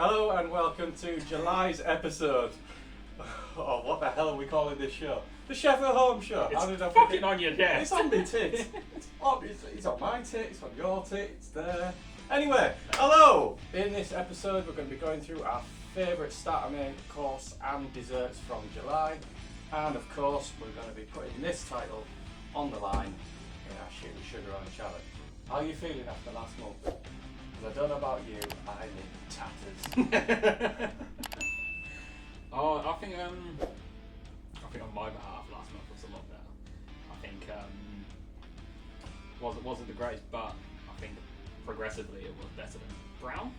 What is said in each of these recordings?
Hello and welcome to July's episode. Oh, what the hell are we calling this show? The Chef at Home Show. It's How did I fucking forget? on your desk. It's on my tit. It's on my tit, it's on your tit, it's there. Anyway, hello! In this episode we're going to be going through our favourite starter main course and desserts from July. And of course we're going to be putting this title on the line in our Shooting Sugar on Challenge. How are you feeling after last month? Because I don't know about you, I'm in tatters. I think on my behalf last month was a lot better. I think wasn't the greatest, but I think progressively it was better than brown.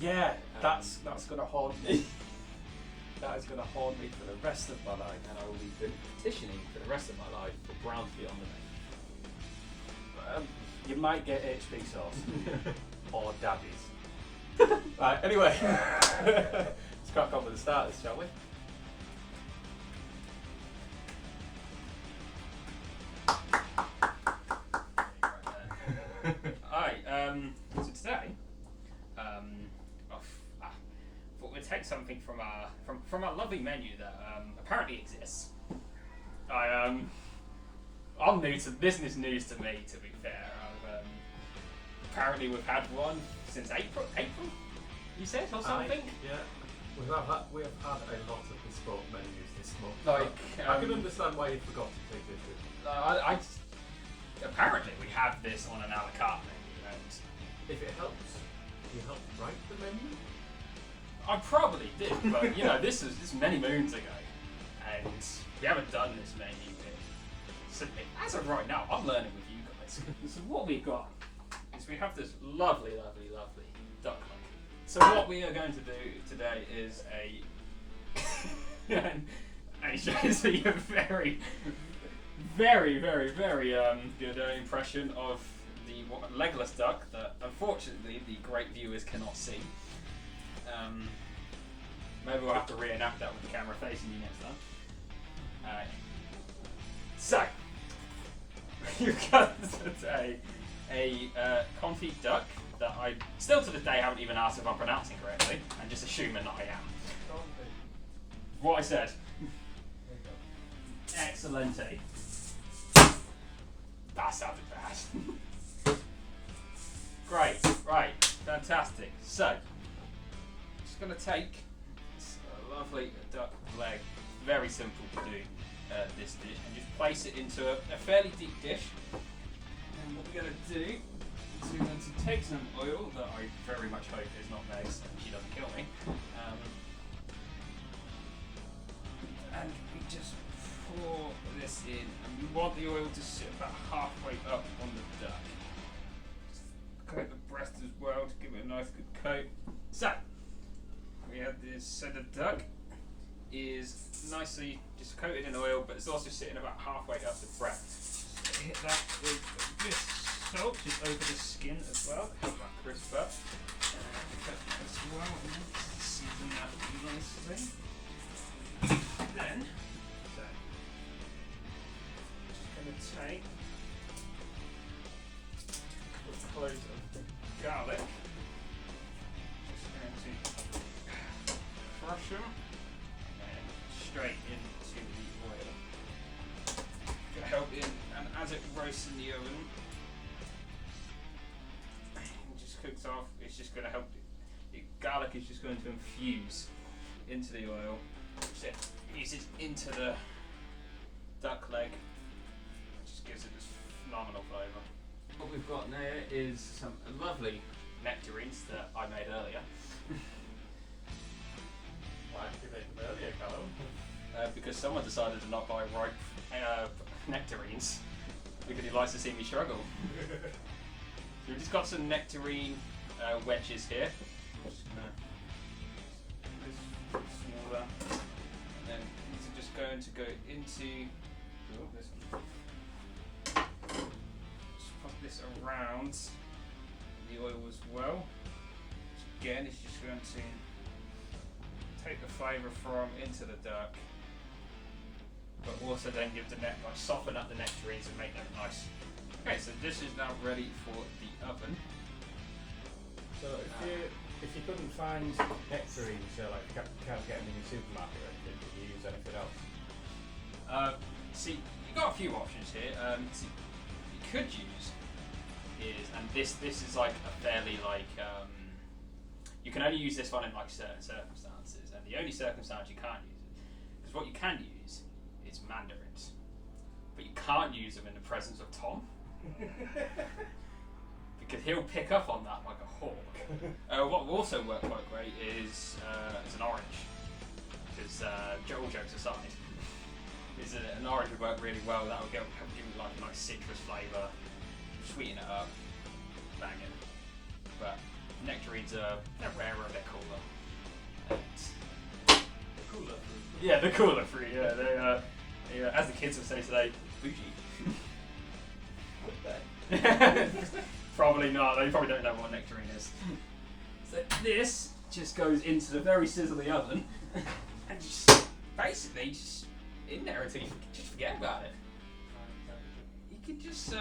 Yeah, that's going to haunt me. That is going to haunt me for the rest of my life. And I will be petitioning for the rest of my life for brown to be on the menu. You might get HP sauce or daddies. Right, anyway, let's crack on with the starters, shall we? Alright, so today, I thought we'd take something from our lovely menu that apparently exists. I'm new to business news to me, to be fair. Apparently we've had one since April, you said, or something? Yeah, we have had a lot of bespoke menus this month. Like, I can understand why you forgot to take this with. Apparently we have this on an a la carte menu, and If it helps, you helped write the menu? I probably did, but you know, this is many moons ago, and we haven't done this menu in. So as of right now, I'm learning with you guys. So what we got is we have this lovely duck leg. So what we are going to do today is and shows you a very good impression of the legless duck that unfortunately the great viewers cannot see. Maybe we'll have to reenact that with the camera facing you next time. Alright. So, you've got today a confit duck that I still to this day haven't even asked if I'm pronouncing correctly, and just assuming that I am. What I said. Excellente. That sounded bad. Great, right, fantastic. So, just going to take this lovely duck leg, very simple to do this dish, and just place it into a fairly deep dish. And what we're going to do is we're going to take some oil that I very much hope is not Meg's and she doesn't kill me. And we just pour this in, and we want the oil to sit about halfway up on the duck. Just coat the breast as well to give it a nice good coat. So, we have this, so the duck is nicely just coated in oil, but it's also sitting about halfway up the breast. So hit that with this salt just over the skin as well, to help that crisp up. As well, and then season that nicely. Then, so, just going to take a clove of garlic. Just going to crush them. Straight into the oil. Gonna help in, and as it roasts in the oven, it just cooks off. It's just gonna help. Garlic is just going to infuse into the oil, which it fuses into the duck leg. It just gives it this phenomenal flavour. What we've got there is some lovely nectarines that I made earlier. Why did you make them earlier, Callum? Because someone decided to not buy ripe nectarines because he likes to see me struggle. So we've just got some nectarine wedges here. I'm just gonna this smaller, and then these are just going to go into this one. Just put this around the oil as well. Which again is just going to take the flavour from into the duck, but also then give the soften up the nectarines and make them nice. Okay, so this is now ready for the oven. So if you couldn't find nectarines, so like you can't get them in your supermarket or anything, did you use anything else? See, you've got a few options here. See, you could use is, and this is like a fairly like, you can only use this one in like certain circumstances, and the only circumstance you can't use it is what you can use is mandarins, but you can't use them in the presence of Tom. Because he'll pick up on that like a hawk. What will also work quite great is an orange. Because all jokes aside, an orange would work really well. That would help give it like a nice citrus flavour, sweeten it up, bang it. But nectarines they're rarer, they're cooler. Cooler fruit. Yeah, the cooler fruit. Yeah, they as the kids would say today, bougie. Probably not. They probably don't know what nectarine is. So this just goes into the very sizzly oven, and just basically just in there until you just forget about it. You could just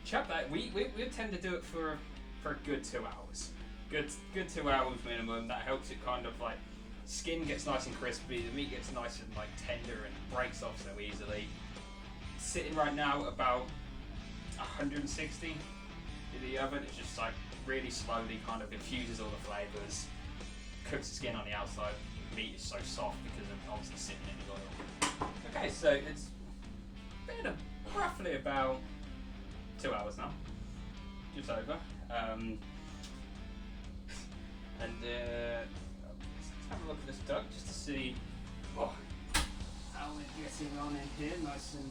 chop that. We tend to do it for a good 2 hours. Good 2 hours minimum. That helps it kind of like skin gets nice and crispy. The meat gets nice and like tender and breaks off so easily. Sitting right now about 160 in the oven. It's just like really slowly kind of infuses all the flavours, cooks the skin on the outside. The meat is so soft because of obviously sitting in the oil. Okay, so it's been roughly about 2 hours now, just over. And let's have a look at this duck just to see how we're getting on in here, nice and.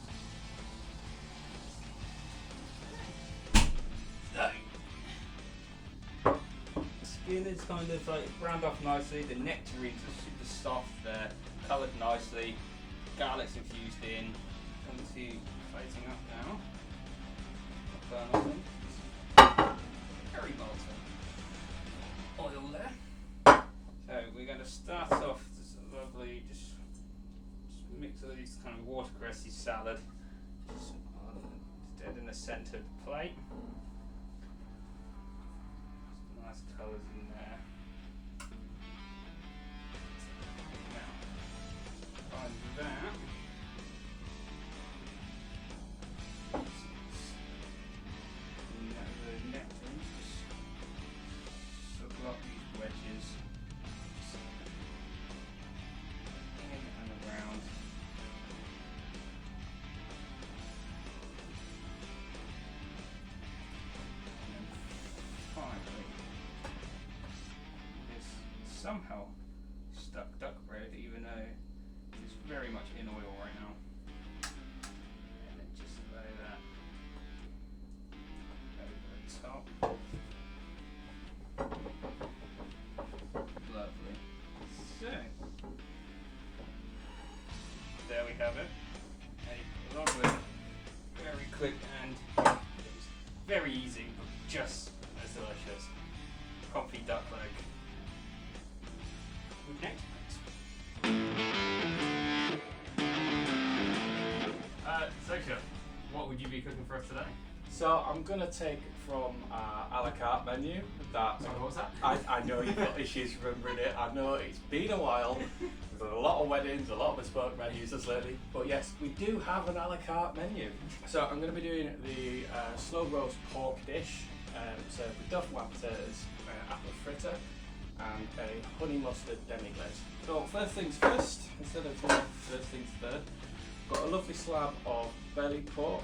Skin is kind of like browned off nicely. The nectarines are super soft. They're coloured nicely. Garlic's infused in. Come to plating up now. Not burn off. Very molten. Oil there. So we're going to start off this lovely, just mix all these kind of watercressy salad. Just dead in the centre of the plate. Nice colours in there. Now, find that. The nectarines just circle up these wedges in and around. And then finally, somehow stuck duck bread, even though it's very much in oil right now. And then just lay that over the top. Lovely. So, there we have it. A lovely, very quick and very easy, but just as delicious comfy duck leg. Next. Socia, what would you be cooking for us today? So I'm going to take from our a la carte menu that... Sorry, what was that? I know you've got issues remembering it. I know it's been a while. There's a lot of weddings, a lot of bespoke menus this lately. But yes, we do have an a la carte menu. So I'm going to be doing the slow roast pork dish, served with duff white potatoes, apple fritter, and a honey mustard demi-glaze. So first things first, instead of first things third, got a lovely slab of belly pork,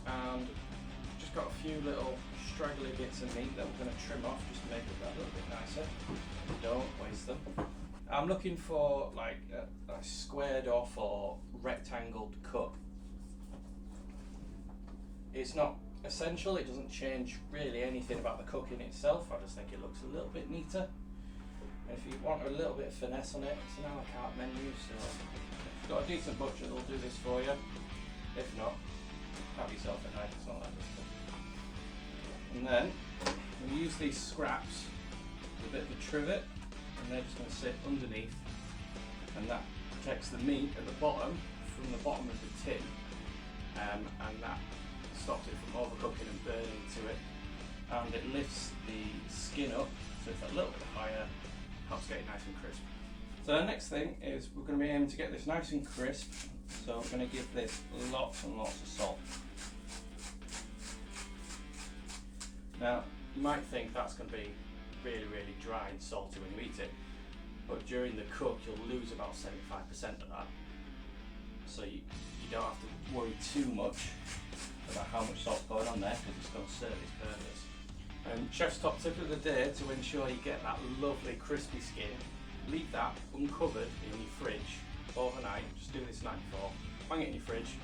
and just got a few little straggly bits of meat that we're going to trim off just to make it that little bit nicer. Don't waste them. I'm looking for like a squared off or rectangled cut. It's not essential, it doesn't change really anything about the cooking itself. I just think it looks a little bit neater. And if you want a little bit of finesse on it, it's an a la carte menu, so if you've got a decent butcher, they'll do this for you. If not, have yourself a knife, it's not that difficult. And then we use these scraps with a bit of a trivet, and they're just going to sit underneath, and that protects the meat at the bottom from the bottom of the tin, and that stops it from overcooking and burning to it. and it lifts the skin up, so it's a little bit higher, helps get it nice and crisp. So the next thing is we're going to be aiming to get this nice and crisp, so we're going to give this lots and lots of salt. Now you might think that's going to be really, really dry and salty when you eat it, but during the cook you'll lose about 75% of that, so you don't have to worry too much about how much salt's going on there, because it's going to serve its purpose. And chef's top tip of the day, to ensure you get that lovely crispy skin, leave that uncovered in your fridge overnight. Just do this the night before, hang it in your fridge,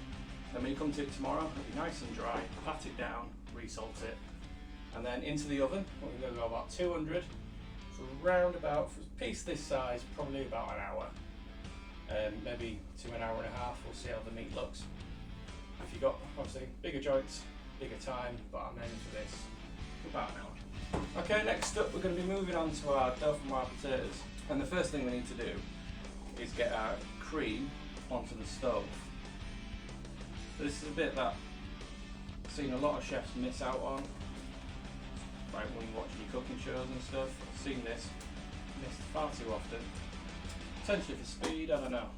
then when you come to it tomorrow it'll be nice and dry, pat it down, resalt it, and then into the oven. We're going to go about 200 for round about, for a piece this size, probably about an hour, maybe to an hour and a half. We'll see how the meat looks. If you've got obviously bigger joints, bigger time, but I'm aiming for this for about an hour. Okay, next up we're going to be moving on to our dauphinoise potatoes, and the first thing we need to do is get our cream onto the stove. So this is a bit that I've seen a lot of chefs miss out on, right, when you're watching your cooking shows and stuff. I've seen this missed far too often, potentially for speed, I don't know.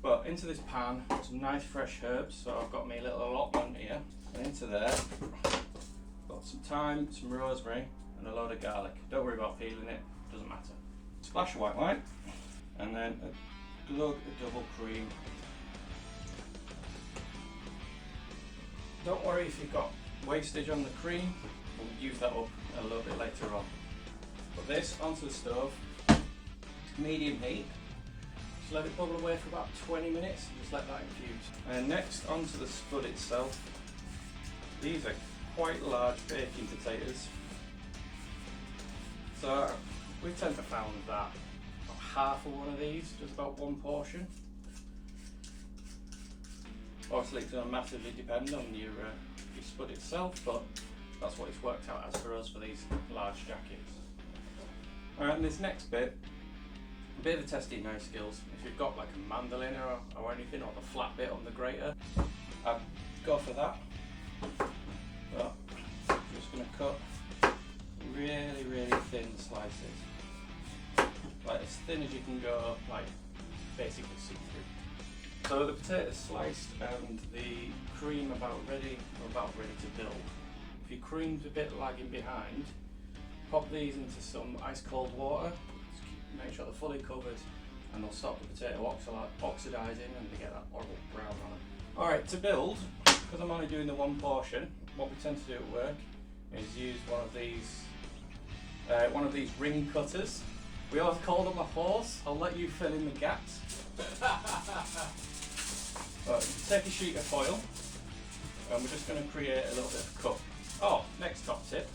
But into this pan, some nice fresh herbs, so I've got me a little allotment here, and into there, got some thyme, some rosemary, and a load of garlic. Don't worry about peeling it, doesn't matter. Splash of white wine, and then a glug of double cream. Don't worry if you've got wastage on the cream, we'll use that up a little bit later on. Put this onto the stove, medium heat. Just let it bubble away for about 20 minutes, just let that infuse. And next onto the spud itself. These are quite large baking potatoes. So we tend to find that about half of one of these, just about one portion. Obviously it's going to massively depend on your spud itself, but that's what it's worked out as for us for these large jackets. Alright, and this next bit, a bit of a test of your knife skills. If you've got like a mandolin or anything, or the flat bit on the grater, I'd go for that. But I'm just going to cut really, really thin slices, like as thin as you can go, like basically see-through. So the potatoes sliced and the cream about ready to build. If your cream's a bit lagging behind, pop these into some ice cold water. Make sure they're fully covered, and they'll stop the potato oxidising and they get that horrible brown on it. Alright, to build, because I'm only doing the one portion, what we tend to do at work is use one of these ring cutters. We always call them a horse. I'll let you fill in the gaps. Take a sheet of foil, and we're just going to create a little bit of cup. Oh, next top tip.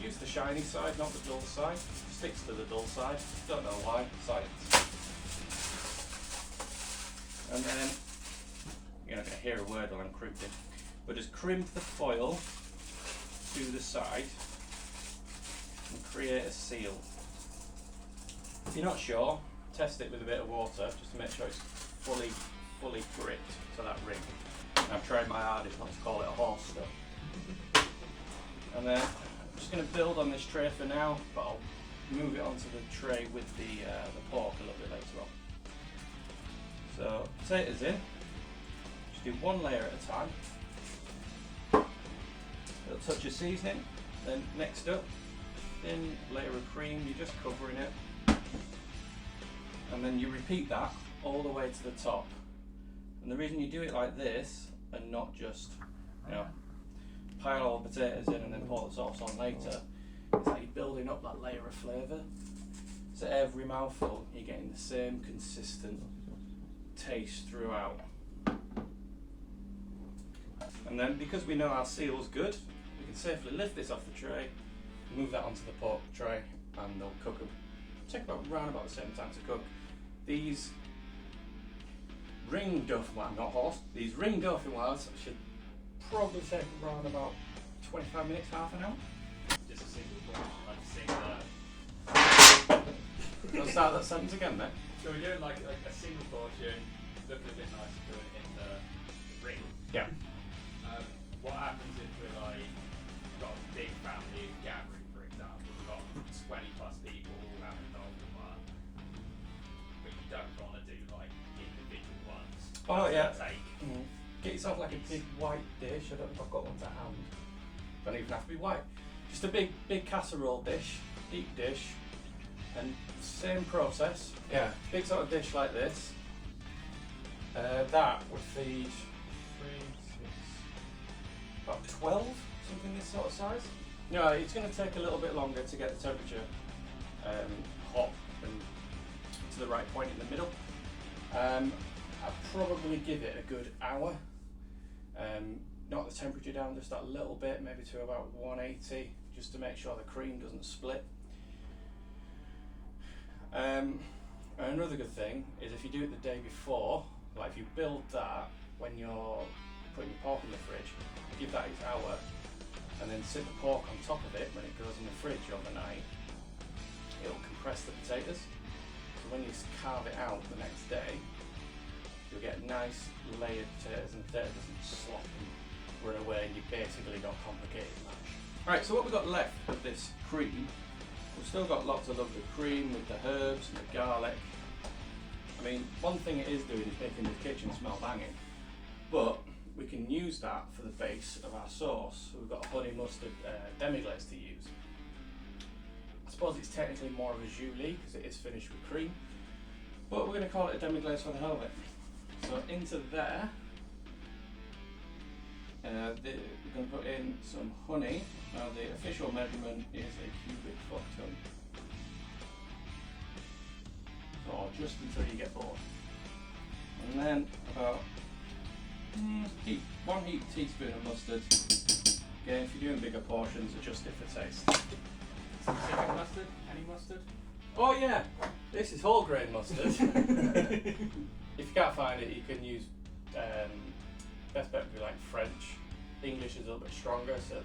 Use the shiny side, not the dull side. Sticks to the dull side. Don't know why. Science. And then you're not going to hear a word while I'm crimping. But just crimp the foil to the side and create a seal. If you're not sure, test it with a bit of water just to make sure it's fully gripped to that ring. I've tried my hardest not to call it a horse still. And then I'm just going to build on this tray for now, but I'll move it onto the tray with the pork a little bit later on. So potatoes in, just do one layer at a time. A little touch of seasoning, then next up, thin layer of cream, you're just covering it. And then you repeat that all the way to the top. And the reason you do it like this, and not just, pile all the potatoes in and then pour the sauce on later, is that you're building up that layer of flavour. So every mouthful, you're getting the same consistent taste throughout. And then because we know our seal's good, we can safely lift this off the tray, move that onto the pork tray, and they'll cook them. Take around about the same time to cook. These ring dauphinoise should probably take around about 25 minutes, half an hour. Just a single portion, like a single. Let's start that sentence again then. So we're doing like a single portion, looking a bit nice, doing it in the ring. Yeah. What happens if we're like big white dish. I don't know if I've got one to hand. Don't even have to be white. Just a big casserole dish, deep dish, and same process. Yeah, big sort of dish like this. That would feed 3, 6, about 12, something this sort of size. No, it's going to take a little bit longer to get the temperature hot and to the right point in the middle. I'd probably give it a good hour. Knock the temperature down just a little bit, maybe to about 180, just to make sure the cream doesn't split. Another good thing is if you do it the day before, like if you build that when you're putting your pork in the fridge, give that its hour, and then sit the pork on top of it when it goes in the fridge overnight, it'll compress the potatoes. So when you carve it out the next day, you'll get nice layered potatoes and potatoes doesn't slop and run away, and you basically got complicated mash. Right, so what we've got left of this cream, we've still got lots of lovely cream with the herbs and the garlic. I mean, one thing it is doing is making the kitchen smell banging, but we can use that for the base of our sauce. So we've got a honey mustard demi-glaze to use. I suppose it's technically more of a Julie because it is finished with cream, but we're going to call it a demi-glaze for the hell of it. So into there, we're going to put in some honey. Now the official measurement is a cubic foot ton. Or just until you get bored. And then about 1 heaped teaspoon of mustard. Again, if you're doing bigger portions, adjust it for taste. Specific mustard? Any mustard? Oh yeah, this is whole grain mustard. If you can't find it, you can use best bet would be like French. English is a little bit stronger, so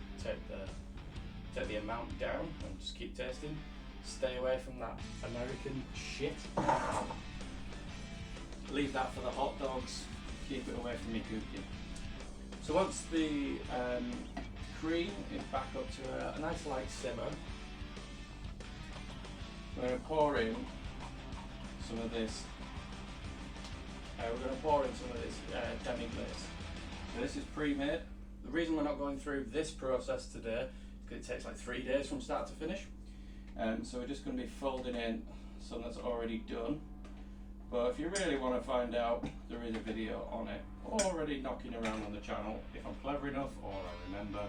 take the amount down and just keep tasting. Stay away from that American shit. Leave that for the hot dogs. Keep it away from me cookie. So once the cream is back up to a nice light simmer, we're going to pour in some of this. Demi-glaze. So this is pre-made. The reason we're not going through this process today is because it takes like 3 days from start to finish. So we're just going to be folding in some that's already done. But if you really want to find out, there is a video on it already knocking around on the channel. If I'm clever enough or I remember,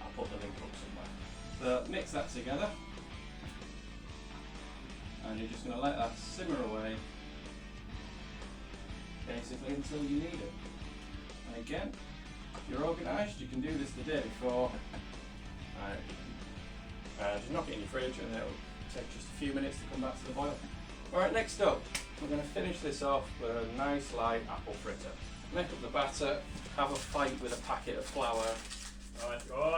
I'll put the link up somewhere. So mix that together. And you're just going to let that simmer away basically until you need it. And again, if you're organised, you can do this the day before. Just knock it in your fridge and it'll take just a few minutes to come back to the boil. Alright, next up, we're going to finish this off with a nice light apple fritter. Make up the batter, have a fight with a packet of flour. Oh,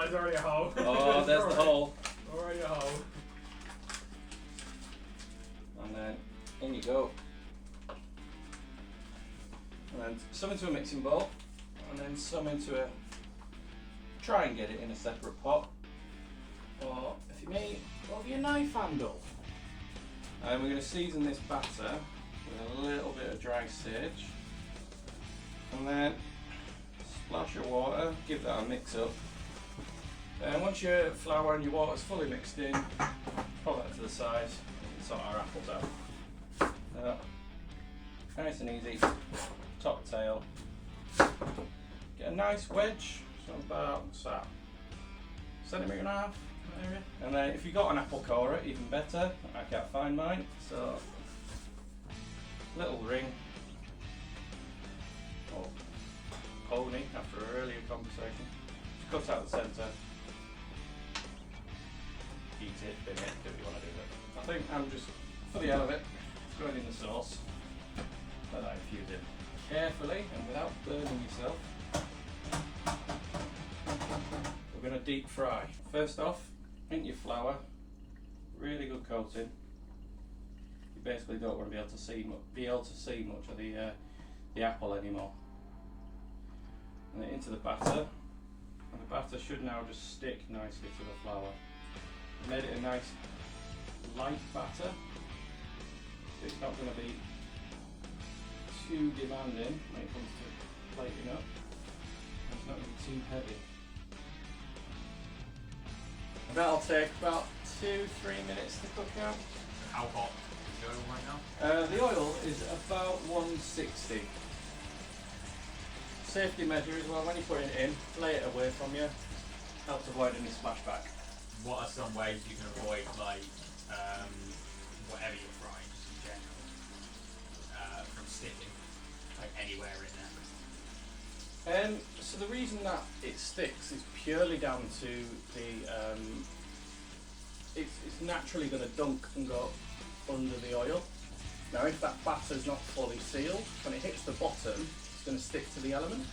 there's already a hole. Oh, there's the hole. Already a hole. And then in you go. And then some into a mixing bowl, and then some into a, try and get it in a separate pot. Or if you may, over your knife handle. And we're going to season this batter with a little bit of dry sage. And then splash of water, give that a mix up. And once your flour and your water is fully mixed in, pop that to the side and sort our apples out. Nice and easy, top to tail. Get a nice wedge, so about centimetre and a half area. And then if you've got an apple corer, even better. I can't find mine, so little ring or pony after an earlier conversation. Just cut out the centre. Eat it, bin it, do what you want to do with it. I think I'm just, for the hell of it, throwing in the sauce. Let that infuse it carefully and without burning yourself. We're going to deep fry. First off, in your flour, really good coating. You basically don't want to be able to see much of the apple anymore. And then into the batter, and the batter should now just stick nicely to the flour. Made it a nice light batter, so it's not going to be too demanding when it comes to plating up. not going to be too heavy. That'll take about 2-3 minutes to cook out. How hot is the oil right now? The oil is about 160. Safety measure as well, when you're putting it in, lay it away from you. Helps avoid any splashback. What are some ways you can avoid, like, whatever you're frying, just in general, from sticking, like, anywhere in there? So the reason that it sticks is purely down to the, it's naturally going to dunk and go under the oil. Now if that batter's not fully sealed, when it hits the bottom, it's going to stick to the element.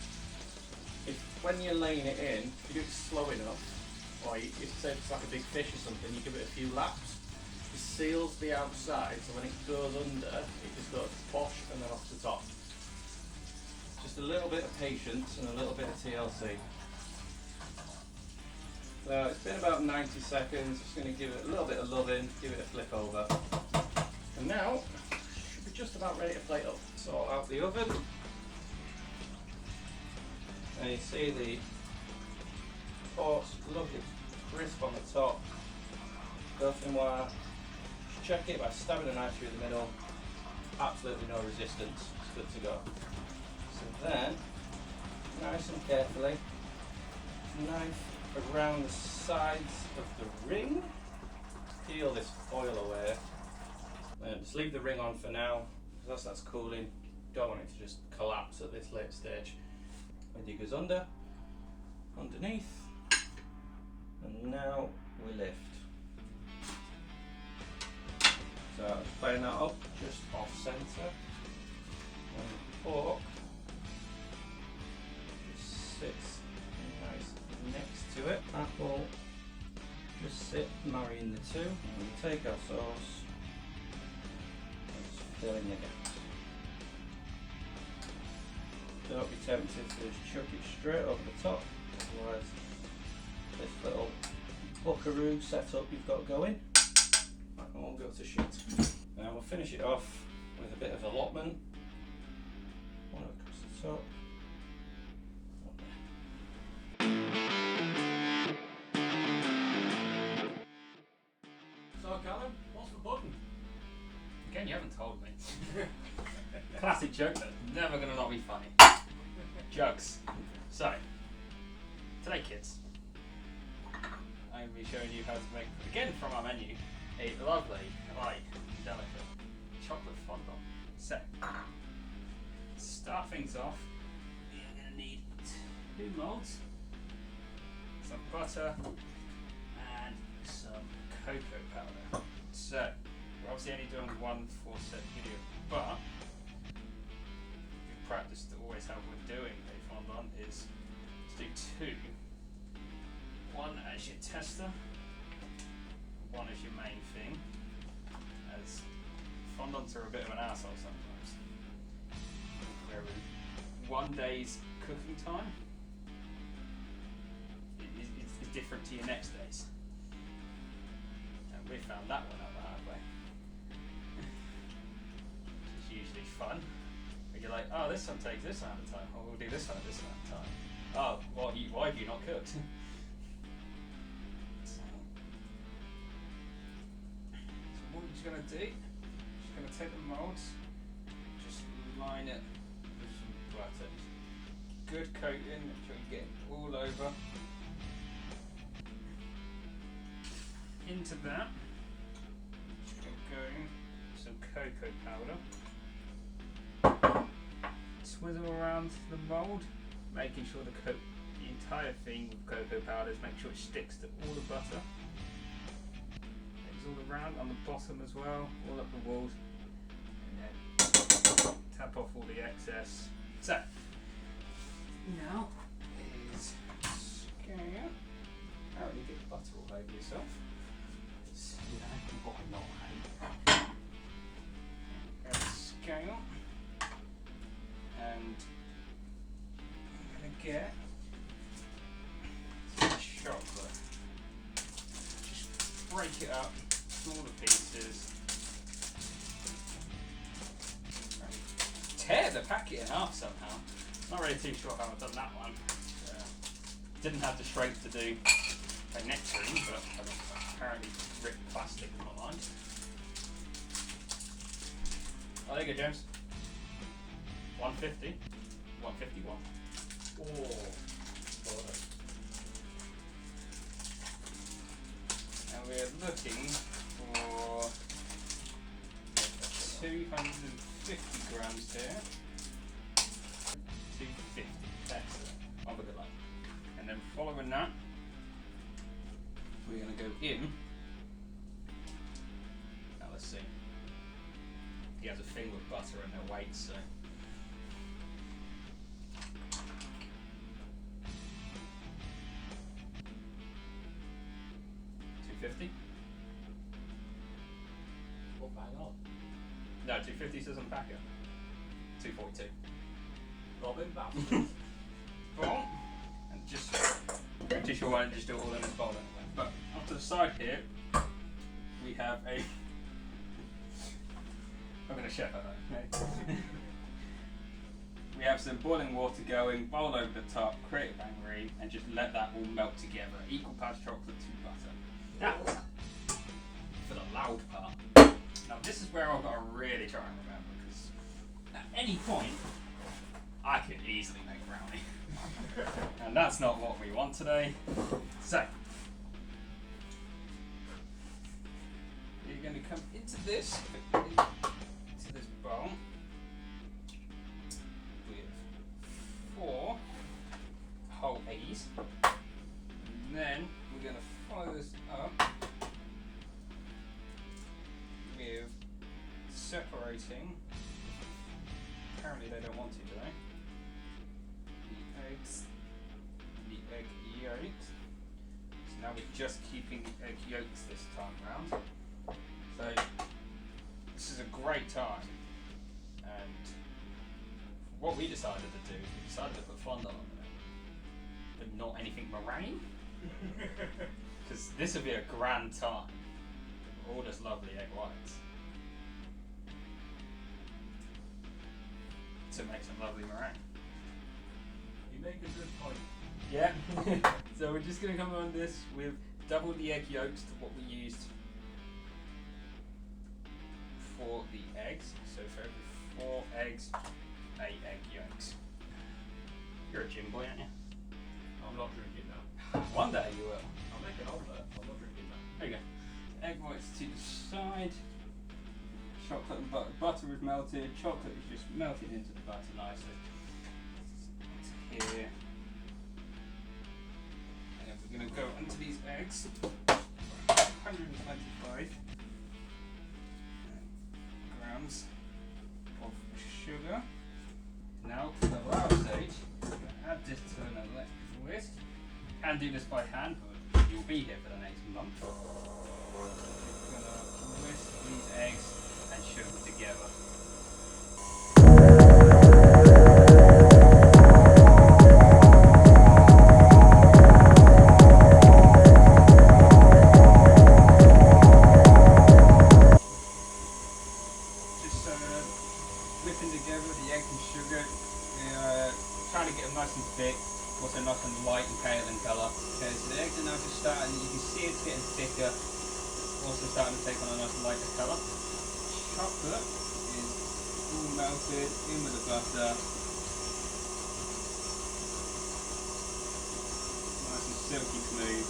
If when you're laying it in, if you do it slow enough, or if say it's like a big fish or something, you give it a few laps, it seals the outside, so when it goes under, it just goes bosh and then off the top. Just a little bit of patience and a little bit of TLC. So it's been about 90 seconds, just going to give it a little bit of loving, give it a flip over. And now, should be just about ready to plate up. So out the oven. And you see the pork, lovely crisp on the top. Dauphinoise. Just check it by stabbing a knife through the middle. Absolutely no resistance, it's good to go. So then, nice and carefully, knife around the sides of the ring. Peel this foil away. And just leave the ring on for now, because that's cooling. Don't want it to just collapse at this late stage. And it goes under, underneath, and now we lift. So playing that up just off centre. And the pork just sits nice next to it. That will just sit marrying the two. And we take our sauce and just fill in the gaps. Don't be tempted to just chuck it straight over the top, otherwise this little buckaroo setup you've got going, that can all go to shit. Now we'll finish it off with a bit of allotment, one across the top. So Callum, what's for pudding? Again, you haven't told me. Classic joke that's never going to not be funny. Jokes. So, today kids, I'm going to be showing you how to make, again from our menu, a lovely, light, delicate chocolate fondant. So, to start things off, we are going to need 2 moulds, some butter, and some cocoa powder. So, we're obviously only doing one for set video, but the practice to always have when doing a fondant is to do 2. One as your tester, one as your main thing, as fondants are a bit of an arsehole sometimes. Whereas 1 day's cooking time is different to your next day's. And we found that one out the hard way. Which is usually fun. But you're like, oh, this one takes this amount of time. Oh, we'll do this one at this amount of time. Oh, why have you not cooked? So what we're just going to do, just going to take the moulds, just line it with some butter. Good coating, make sure you get it all over. Into that, just going to go some cocoa powder. Swizzle around the mould, making sure the entire thing with cocoa powder is make sure it sticks to all the butter. It's all around on the bottom as well, all up the walls, and then tap off all the excess. So now is scale. How do you get butter all over yourself? It's, you know, why not, hey? Grab a scale, and I'm going to get some chocolate. Just break it up, smaller pieces. Tear the packet in half somehow. Not really too sure how I've done that one. Didn't have the strength to do a nectarine, but I apparently ripped plastic in my mind. Oh, there you go, James. 150. 151. Oh. And we're looking for 250 grams here. 250. Excellent. On with good luck. And then following that, we're going to go in. Now let's see. He has a thing with butter and their weights, so. 250? Oh, bang on. No, 250 says on the packet. 242. Robin, that. Boom. And just pretty sure I didn't just do it all in this bowl anyway. But off to the side here, we have a. I'm going to share that. Okay. We have some boiling water going, bowl over the top, create a bain-marie, and just let that all melt together. Equal parts chocolate to butter. Now, for the loud part. Now this is where I've got to really try and remember, because at any point, I could easily make brownie. And that's not what we want today. So, you're going to come into this bowl with 4 whole eggs. And then we're going to follow this up with separating. Apparently they don't want to, do they? The eggs, the egg yolks. So now we're just keeping egg yolks this time round. So this is a great time, and what we decided to do is we decided to put fondant on it, but not anything meringue, because this would be a grand time. All this lovely egg whites to make some lovely meringue. You make a good point. Yeah. So we're just going to come on this with double the egg yolks to what we used for the eggs. So for every 4 eggs, 8 egg yolks. You're a gym boy, aren't you? I'm not drinking that. One day you will. I'll make an omelette. I'm not drinking that. There you go. Egg whites to the side. Chocolate and butter. Butter is melted. Chocolate is just melted into the butter nicely. It's here. And then we're going to go into these eggs. 125 grams of sugar. Now for the last stage, we're going to add this to an electric whisk. Can do this by hand, but you'll be here for the next month. We're going to whisk these eggs and sugar together. Whipping together the eggs and sugar, trying to get them nice and thick, also nice and light and pale in colour. Okay, so the eggs are now just starting, you can see it's getting thicker, also starting to take on a nice lighter colour. Chocolate is all melted in with the butter, nice and silky smooth.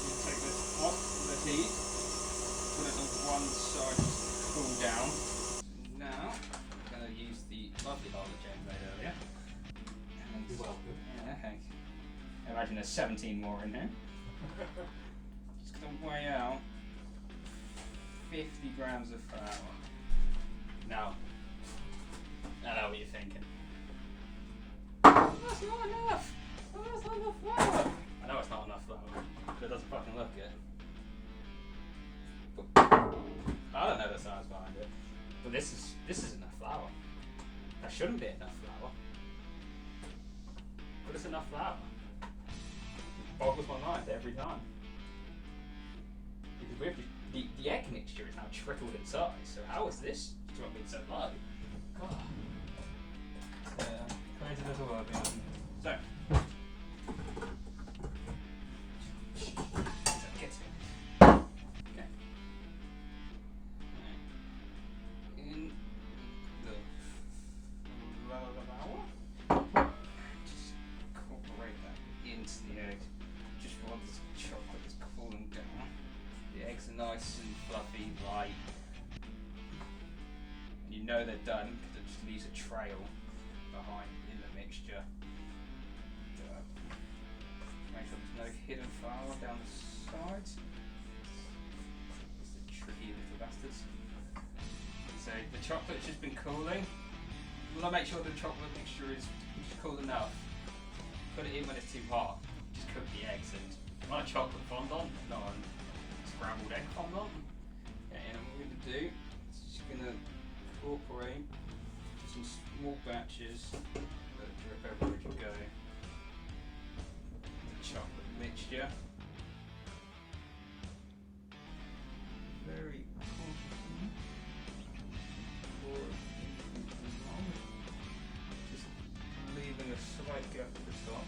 You take this off the heat, put it on one side just to cool down. Now, I'm going to use the lovely bowl that James made earlier. And You're welcome. yeah, thanks. I imagine there's 17 more in here. Just going to weigh out 50 grams of flour. Now, I know what you're thinking. That's not enough! Oh, that's not enough flour! I know it's not enough flour, but it doesn't fucking look it. I don't know the science behind it, but this is enough flour. That shouldn't be enough flour, but it's enough flour. It boggles my mind every time, because we have the egg mixture is now tripled in size. So how is this dropping so low? God. It's a little early. So. Get it. Okay. In the flour. Just incorporate that into the egg. Just while this chocolate is cooling down. The eggs are nice and fluffy, light. And you know they're done because it just leaves a trail behind in the mixture. Make sure there's no hidden flour down the sides. It's the tricky little bastards. So the chocolate's just been cooling. We want to make sure the chocolate mixture is just cool enough. Put it in when it's too hot. Just cook the eggs and not a chocolate fondant, not a scrambled egg fondant. Okay, and what we're going to do is just going to incorporate just in small batches. Let it drip everywhere you go. The chocolate mixture. Very cautiously. Pour it into the bowl. Just leaving a slight gap at the top.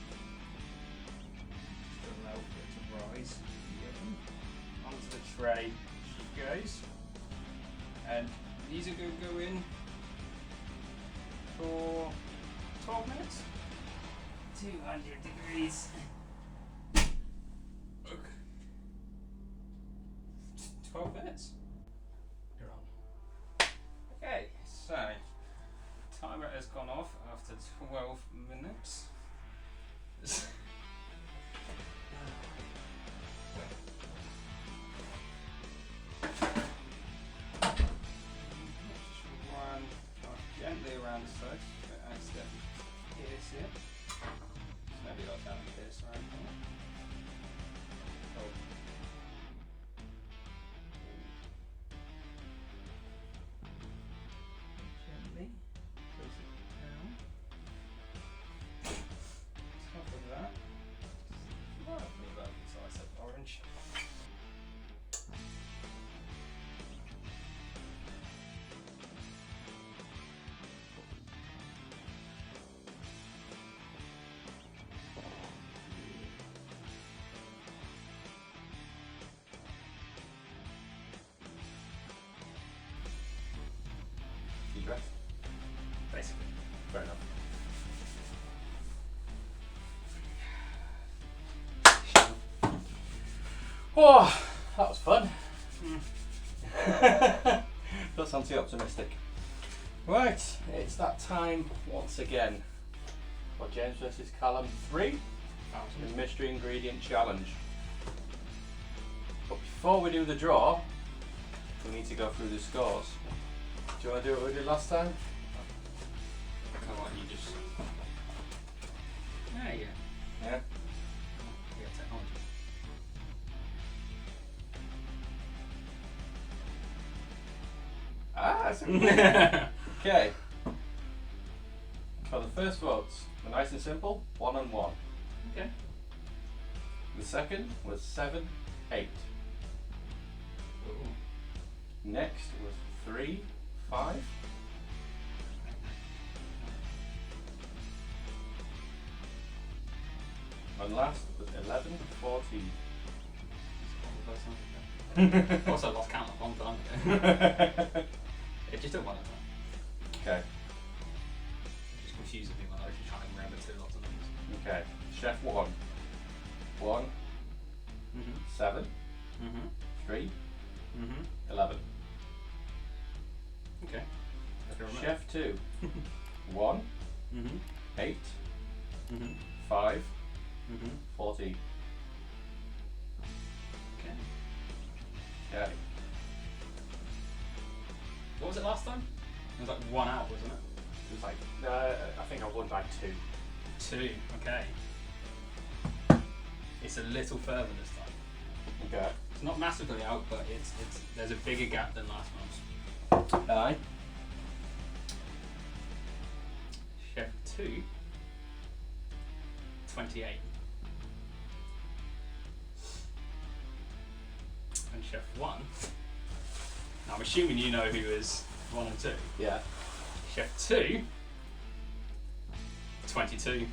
Just allow for it to rise. Onto the tray she goes. And these are going to go in for 12 minutes. 200 degrees. Okay. 12 minutes. You're on. Okay, so timer has gone off after 12 minutes. Run gently around the sides, don't accidentally pierce it. Maybe like that pierce around here. Oh. Gently close it down. Top of that. Lovely, lovely slice of orange. You dressed? Basically. Fair enough. Oh, that was fun. Don't sound too optimistic. Right, it's that time once again for James vs Callum 3, the mystery ingredient challenge. But before we do the draw, we need to go through the scores. Do you want to do what we did last time? Come on, you just. Yeah. Yeah? Yeah, technology. Ah, that's okay. For the first votes, were nice and simple, 1 and 1. Okay. The second was 7, 8. Ooh. Next was 3, 5. And last was 11, 14. Also lost count a long time ago. It just took one of them. Okay, It just confuses me when I was trying to remember two lots of numbers. okay. Chef 1. 1, Mm-hmm. 7, Mm-hmm. 3, Mm-hmm. 11. Okay. Chef 2. 1, Mm-hmm. 8, Mm-hmm. 5, Mm-hmm. 14. Okay. Okay. What was it last time? It was like 1 out, wasn't it? It was like, I think I won by 2. 2. Okay. It's a little further this time. Okay. It's not massively out, but it's there's a bigger gap than last month's. Aye. Chef 2, 28. And Chef 1, now I'm assuming you know who is 1 and 2. Yeah. Chef 2, 22.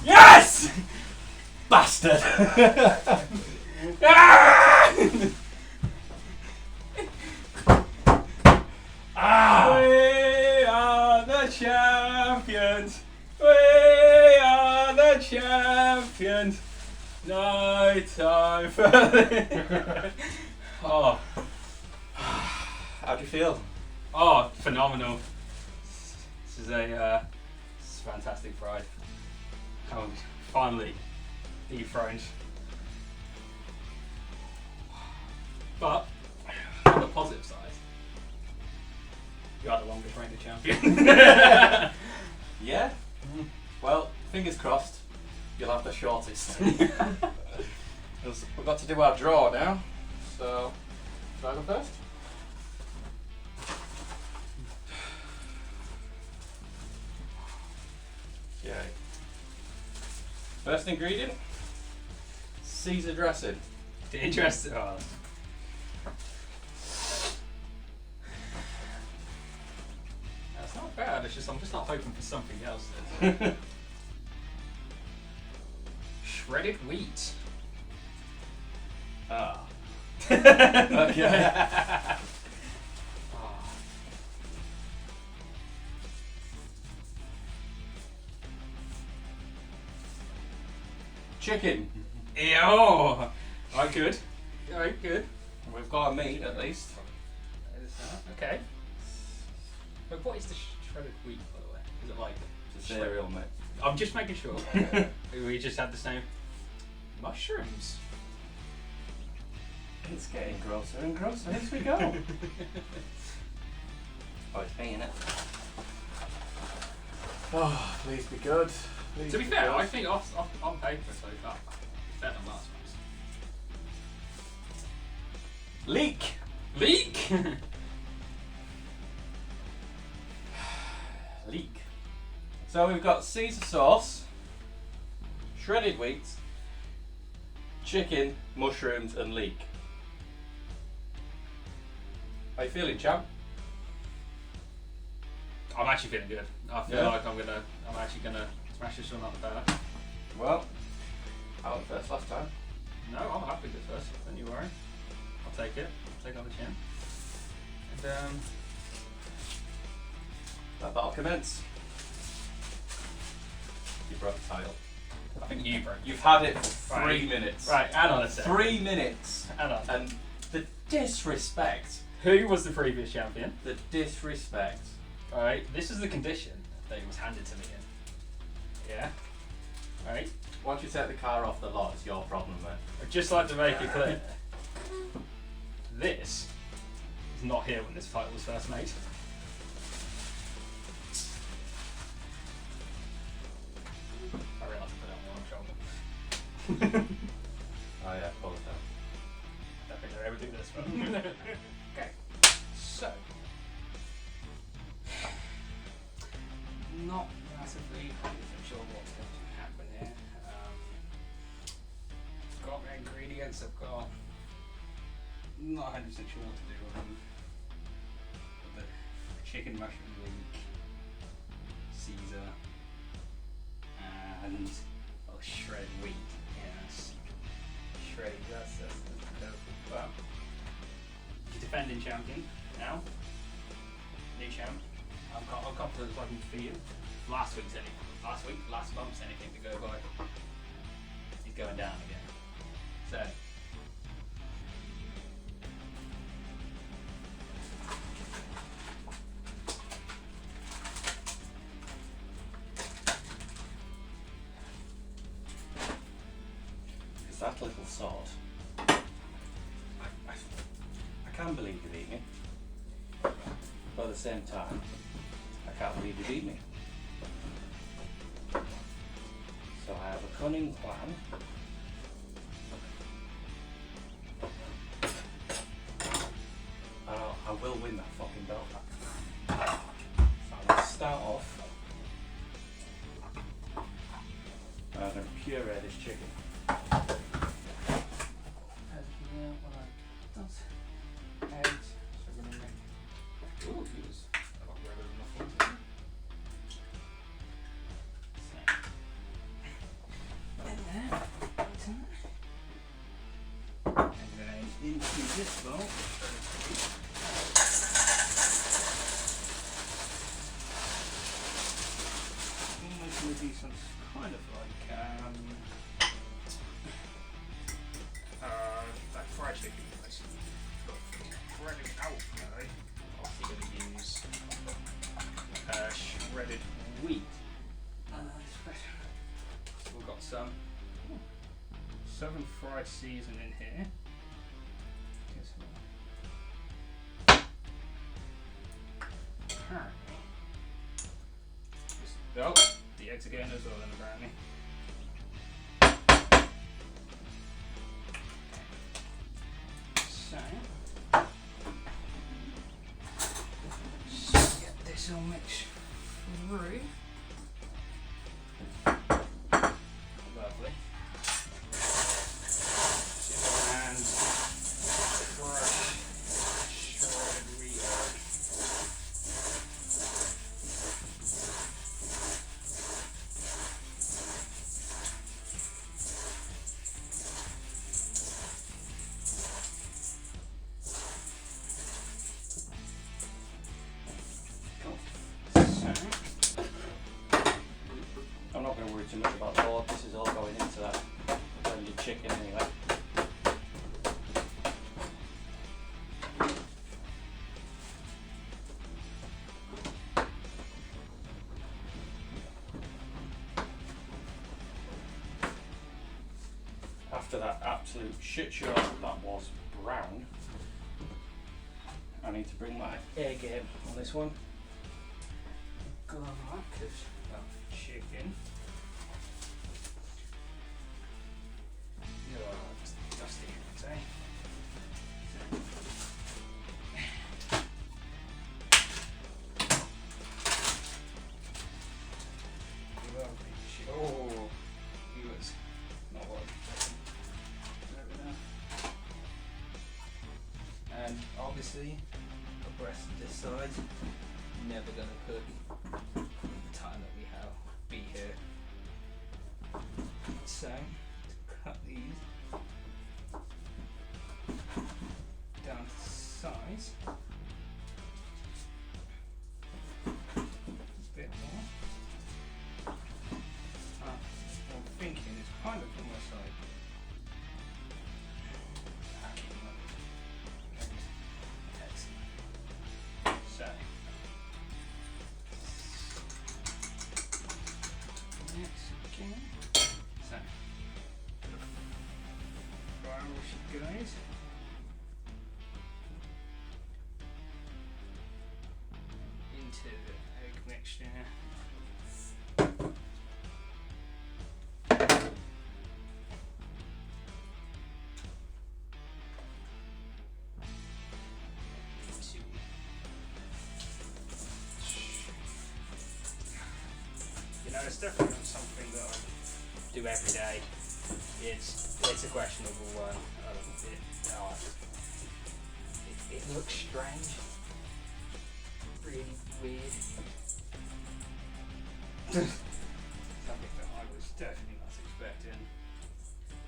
Yes! Bastard! We are the champions! We are the champions! No time for this. Oh. How do you feel? Oh, phenomenal. This is fantastic pride. Oh, finally dethroned. But on the positive side, you are the longest reigning champion. Yeah? Well, fingers crossed, you'll have the shortest. We've got to do our draw now, so shall I go first? Yay. First ingredient, Caesar dressing. Interesting. Oh. That's not bad, it's just I'm just not hoping for something else. Shredded wheat. Ah. Okay. Oh. Chicken. Ew. Alright, good. Alright, good. We've got a meat at least. Okay. But what is the shredded wheat, by the way? Is it like It's a cereal, mate. I'm just making sure. We just had the same mushrooms. It's getting grosser and grosser as we go. Oh, it's me, innit? Oh, please be good. Please To be be fair, good. I think on paper so far, it's better than last one's. Leek! Leek! Leek. So we've got Caesar sauce, shredded wheat, chicken, mushrooms, and leek. How you feeling, champ? I'm actually feeling good. I feel Yeah? like I'm actually gonna smash this one up the better. Well, I went first last time. No, I'm happy with first, don't you worry. I'll take it. Take it on the chin. And That battle commence. You broke the title. I think you broke. You've had it for 3 Right. minutes. Right, hang on a second. 3 minutes. Hang on. And the disrespect. Who was the previous champion? The disrespect. Alright, this is the condition that it was handed to me in. Yeah? Alright? Once you take the car off the lot, it's your problem, mate. I'd just like to make it clear. This is not here when this fight was first made. I realised I put it on the wrong shoulder. Oh yeah, pull it down. I don't think I'll ever do this one. Okay, so. Not massively 100% sure what's going to happen here. I've got my ingredients, I've got. Not 100% sure what to do with them. But the chicken mushroom leek, Caesar, and shredded wheat. Yes. Shredded, that's the well. You're defending champion now. New champ. I'm confident I can beat him. Last month's anything to go by. He's going down again. So. It's that little sod. I can't believe you beat me. But at the same time, I can't believe you beat me. So I have a cunning plan. And I will win that fucking belt back. So I'm going to start off. I'm going to puree this chicken. this bowl. Almost going to do some kind of like fried chicken. Shredded out now. Obviously going to use shredded wheat. We've got some southern fried seasoning here. Apparently, the eggs again as well, then apparently. So, just get this all mixed through. Lovely. And fresh shredded wheat. I'm not going to worry too much about the board. This is all going into that blended chicken anyway. After that absolute shit show that was brown, I need to bring my A game on this one. Go on, because chicken. Oh, it's dusty, I'd say. Oh, he was not what I was expecting. And obviously, the breast this side, never going to cook the time that we have be here. So, to cut these down to size. A bit more. What I'm thinking is kind of almost like so next again. So fry all she goes. Into the egg mixture. It's definitely not something that I do every day. It's a questionable one. It looks strange, really weird. Something that I was definitely not expecting,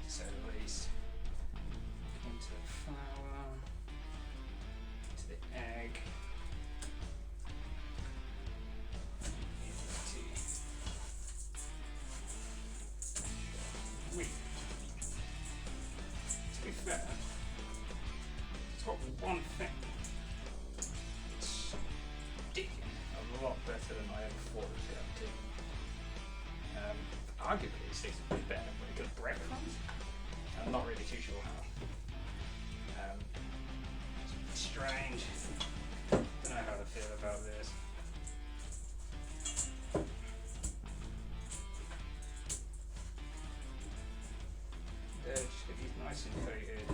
to say the least. Into the flour, into the egg. To be fair, it's got one thing. It's sticking a lot better than I ever thought it was going to. Arguably, it sticks a bit better than really good breadcrumbs. I'm not really too sure how. It's strange. Don't know how to feel about this. Just get these nice and coated.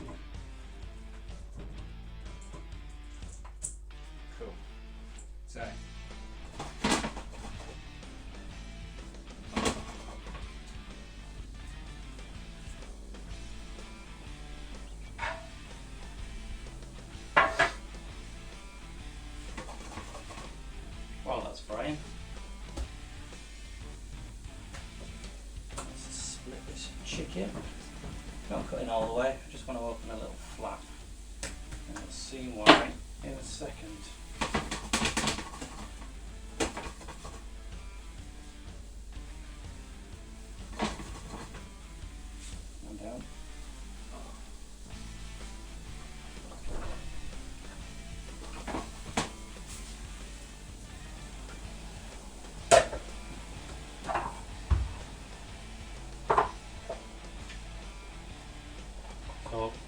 Cool. So. While that's frying, let's split this chicken. Not cutting all the way, I just want to open a little flap. We'll see why in a second. And down.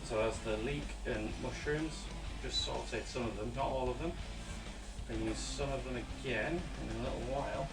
So as the leek and mushrooms, just sauteed some of them, not all of them. And use some of them again in a little while.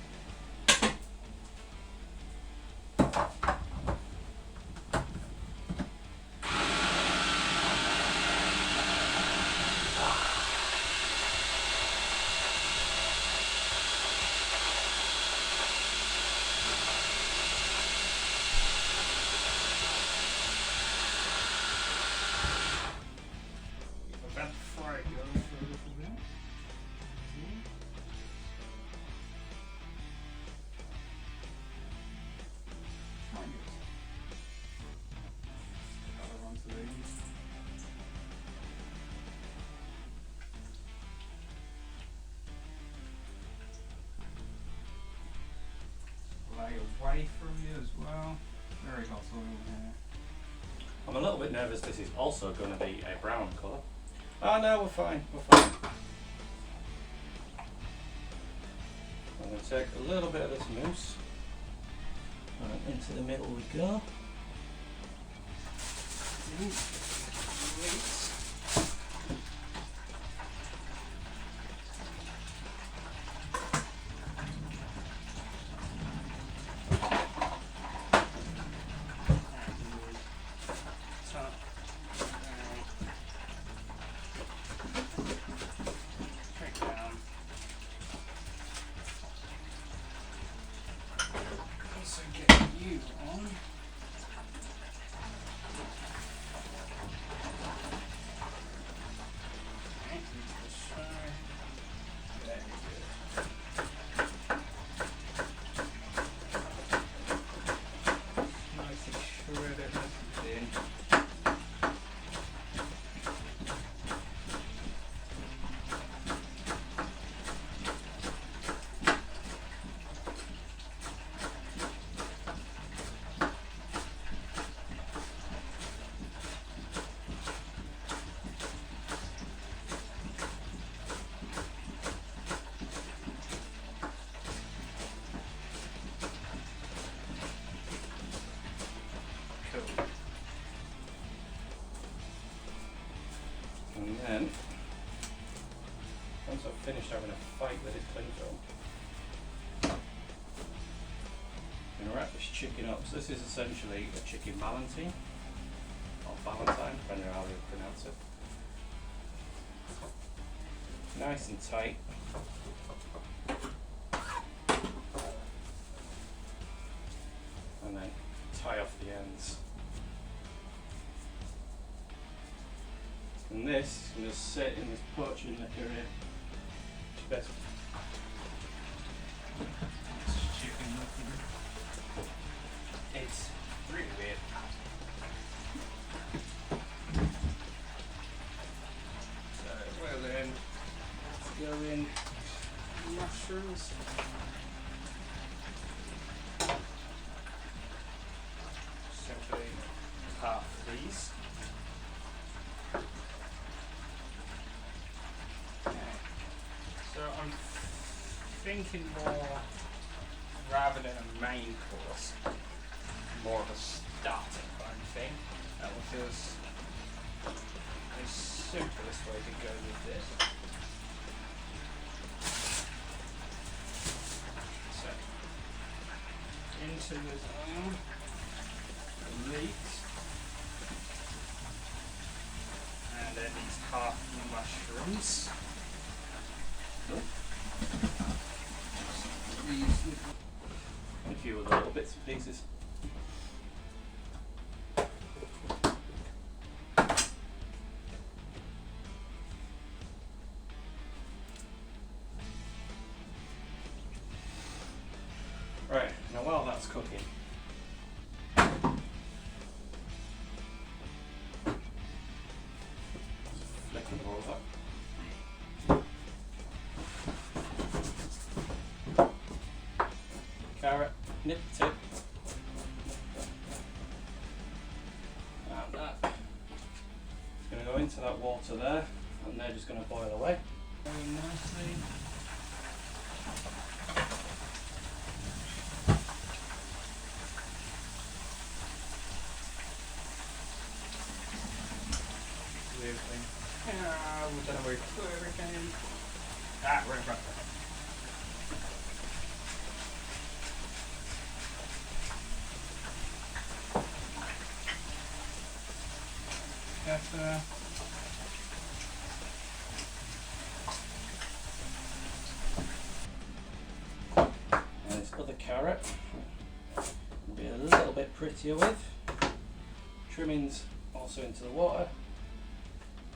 About to fry it over for a little bit. Try and get colour onto these. Lay away from you as well. Very hot oil here. I'm a little bit nervous this is also going to be a brown colour. Oh no, we're fine, we're fine. I'm going to take a little bit of this mousse and into the middle we go. Also get you on. Okay, into the side. Very good. Nice and shredded, nice and thin. Cool. And then, once I've finished having a fight with this cling film, I'm going to wrap this chicken up. So this is essentially a chicken valentine, or valentine, depending on how you pronounce it. Nice and tight. And then tie off the ends. And this is going to sit in this poaching liquor here. It's best. Chicken looking. It's really weird. So, well then, let's go in mushrooms. Simply half these. Okay. So I'm thinking more, rather than a main course, more of a starter kind of thing. That one feels the simplest way to go with this. So, into the zone, the leeks, and then these half mushrooms. These little And a few other little bits and pieces. Right, now while that's cooking, flick them over. nicely. Weird thing. Ah, we don't know where to put everything. Ah, right in front. Pepper. And this other carrot will be a little bit prettier with. Trimmings also into the water,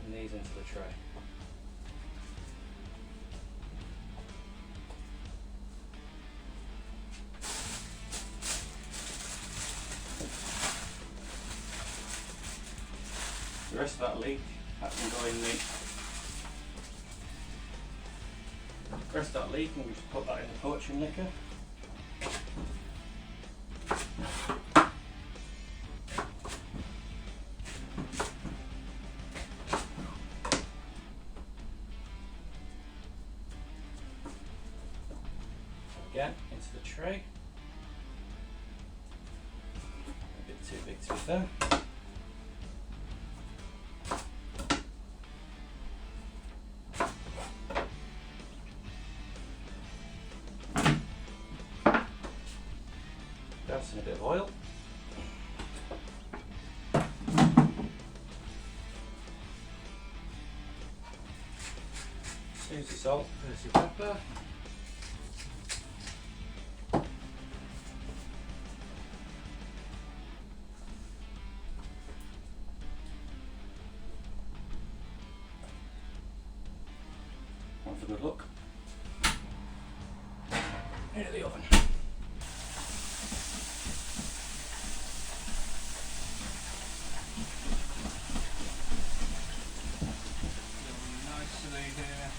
and these into the tray. The rest of that leek, that can go in the rest of that leek, and we just put that in the poaching liquor. Again, into the tray. A bit too big to be fair. Dousing a bit of oil. Use the salt, there's your pepper. One for good luck. Into the oven. Nicely here.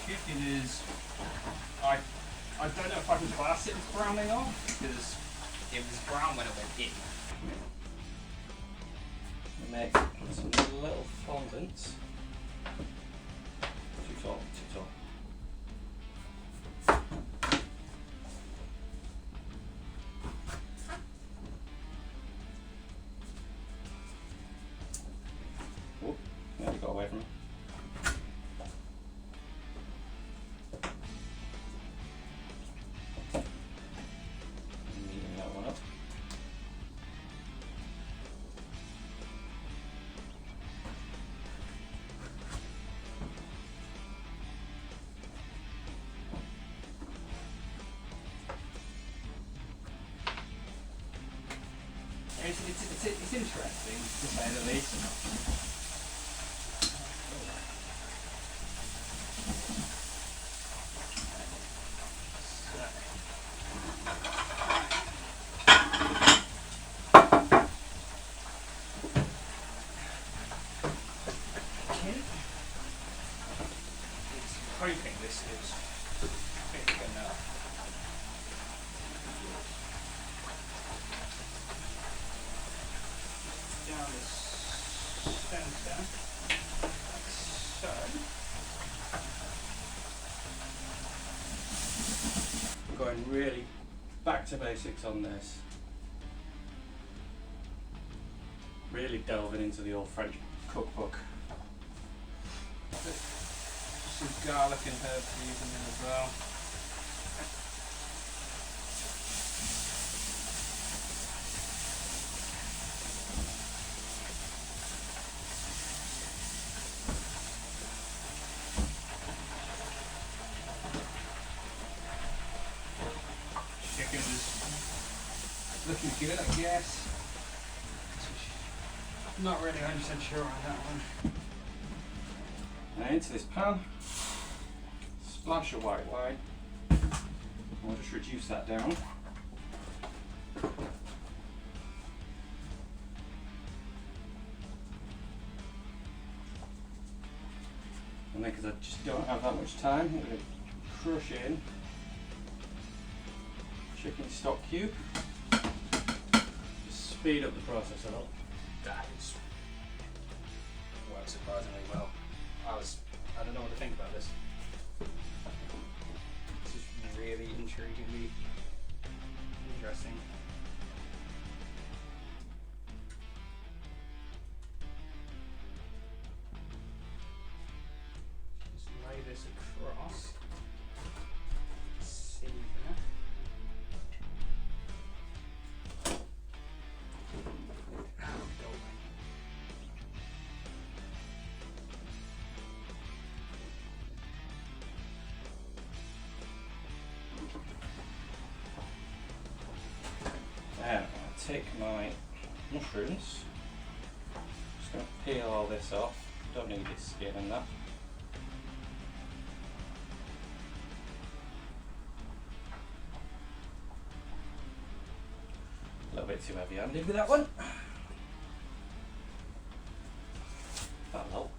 Chicken is. I don't know if I can class it as browning off because it was brown when it went in. We make some little fondants. Too tall, too tall. Whoop, nearly got away from it. Kneading that one up. It's interesting to say the least. Hoping this is big enough. Down the centre, like so. We're going really back to basics on this. Really delving into the old French cookbook. Some garlic and herbs using in as well. Chicken is looking good, I guess. Not really 100% sure on that one. Now into this pan, splash of white wine. We'll just reduce that down. And then, because I just don't have that much time, I'm going to crush in chicken stock cube. Just speed up the process a little. That is works surprisingly well. I don't know what intriguingly interesting. Just lay this across. See there. Now, I'm going to take my mushrooms, just going to peel all this off, don't need this skin and that. A little bit too heavy handed with that one. That'll help.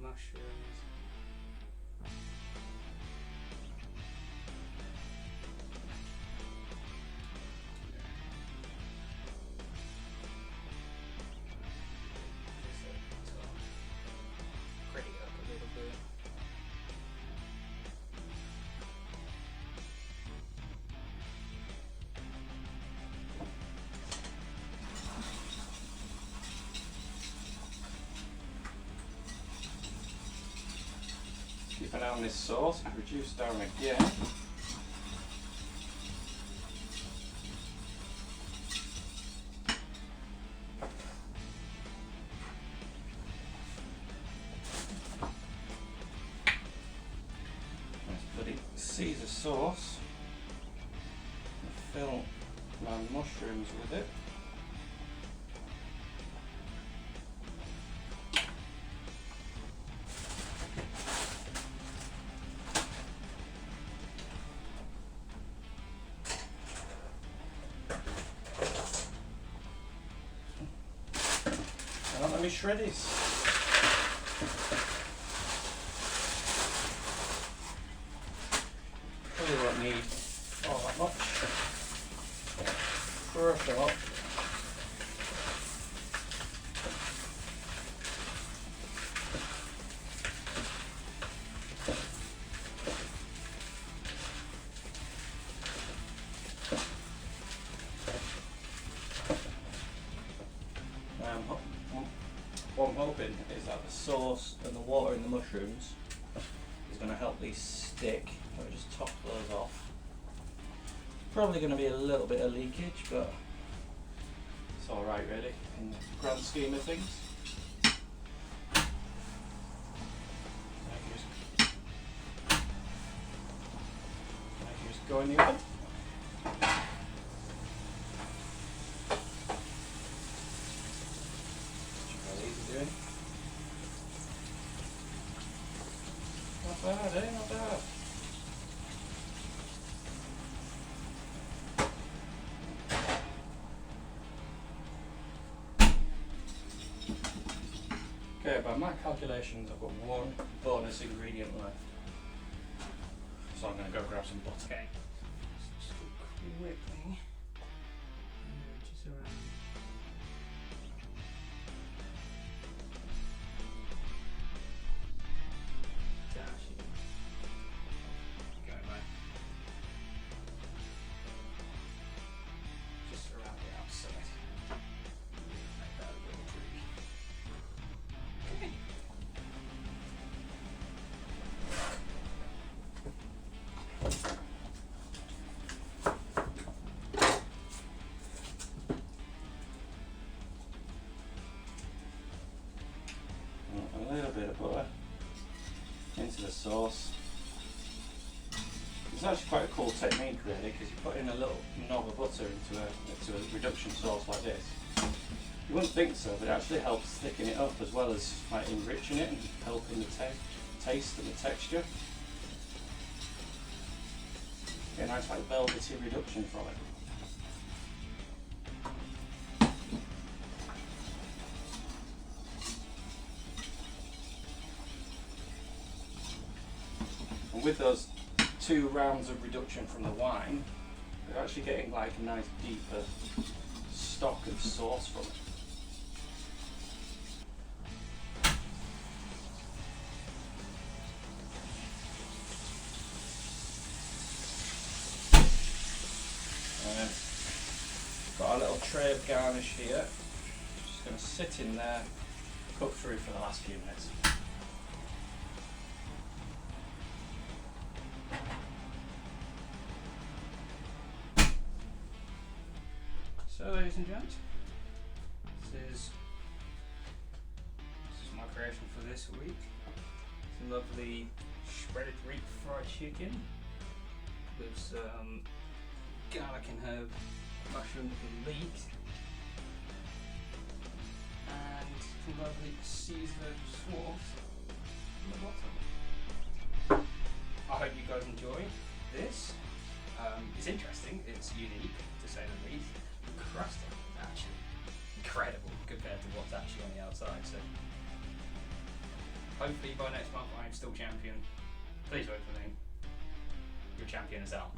Mushrooms. Pretty up a little bit. Keep an eye on this sauce, it's reduced down again. Nice bloody Caesar sauce. Fill my mushrooms with it. Let me shreddies. Probably won't need all that much. Crush them up. What I'm hoping is that the sauce and the water in the mushrooms is going to help these stick. Let me just top those off. Probably going to be a little bit of leakage, but it's alright really in the grand scheme of things. I can just go in the oven. Not bad, eh? Not bad. Okay, by my calculations, I've got one bonus ingredient left. So I'm going to go grab some butter. Okay. Just quickly. Just around. It's actually quite a cool technique really, because you put in a little knob of butter into a reduction sauce like this. You wouldn't think so, but it actually helps thicken it up as well as like enriching it and helping the taste and the texture. Get a nice like velvety reduction from it. And with those 2 rounds of reduction from the wine, you're actually getting like a nice deeper stock of sauce from it. Got a little tray of garnish here. Just going to sit in there, cook through for the last few minutes. So, ladies and gents, this is my creation for this week. Some lovely shredded Greek fried chicken with some garlic and herb mushroom leeks and some lovely Caesar sauce on the bottom. I hope you guys enjoy this. It's interesting, it's unique to say the least. The crust on it is actually incredible compared to what's actually on the outside. So hopefully by next month I'm still champion. Please vote for me. Your champion is out.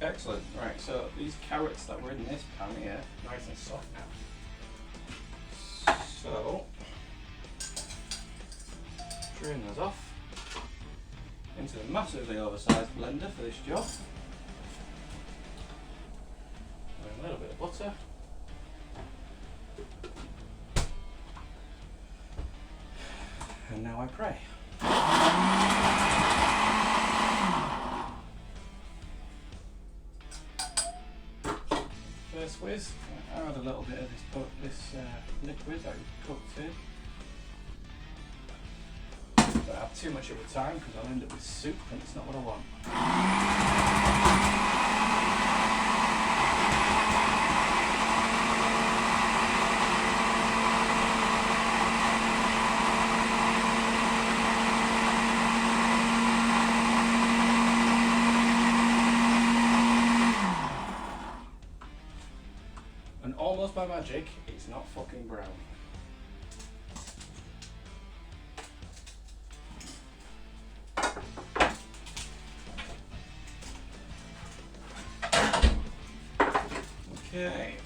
Excellent. Right, so these carrots that were in this pan here, nice and soft now. So, drain those off into the massively oversized blender for this job. And a little bit of butter. And now I pray. First whiz, I add a little bit of this liquid that we cooked in. Don't have too much of a time because I'll end up with soup and it's not what I want. And almost by magic, it's not fucking brown. Okay,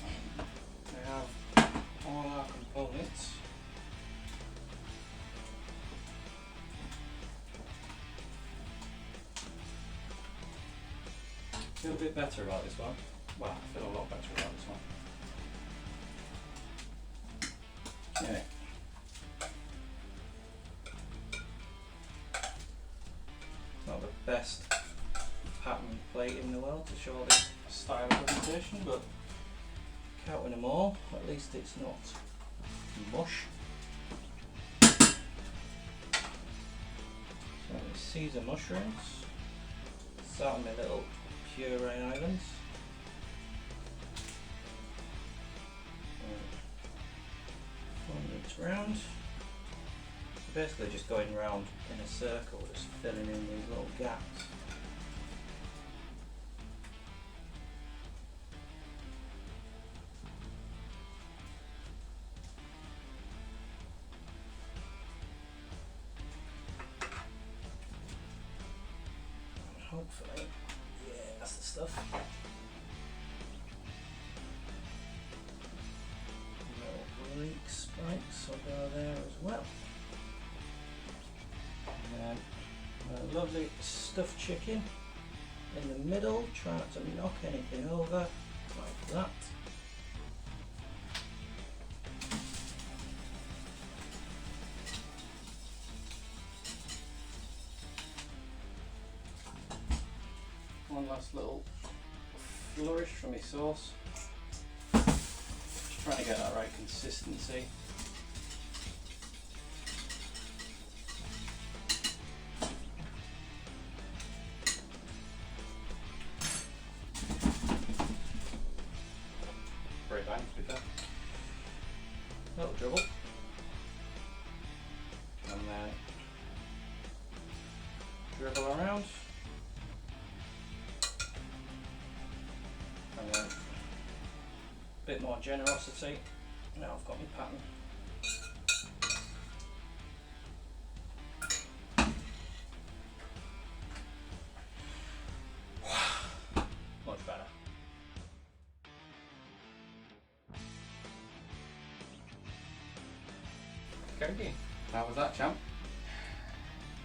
I have all our components. Feel a bit better about this one. Well, I feel a lot better about this one. Okay. Not the best pattern plate in the world to show this style of presentation, but counting them all, at least it's not mush. So Caesar mushrooms, start on my little puree islands. Round. Basically just going round in a circle, just filling in these little gaps. Hopefully, yeah, that's the stuff. Leek spikes will go there as well. And then a lovely stuffed chicken in the middle, try not to knock anything over, like that. one last little flourish from my sauce. Just trying to get that right consistency. Very bang, to be fair. Little dribble. And then dribble around. And then a bit more generosity. Now I've got my pattern. Much better. Okay. How was that, champ?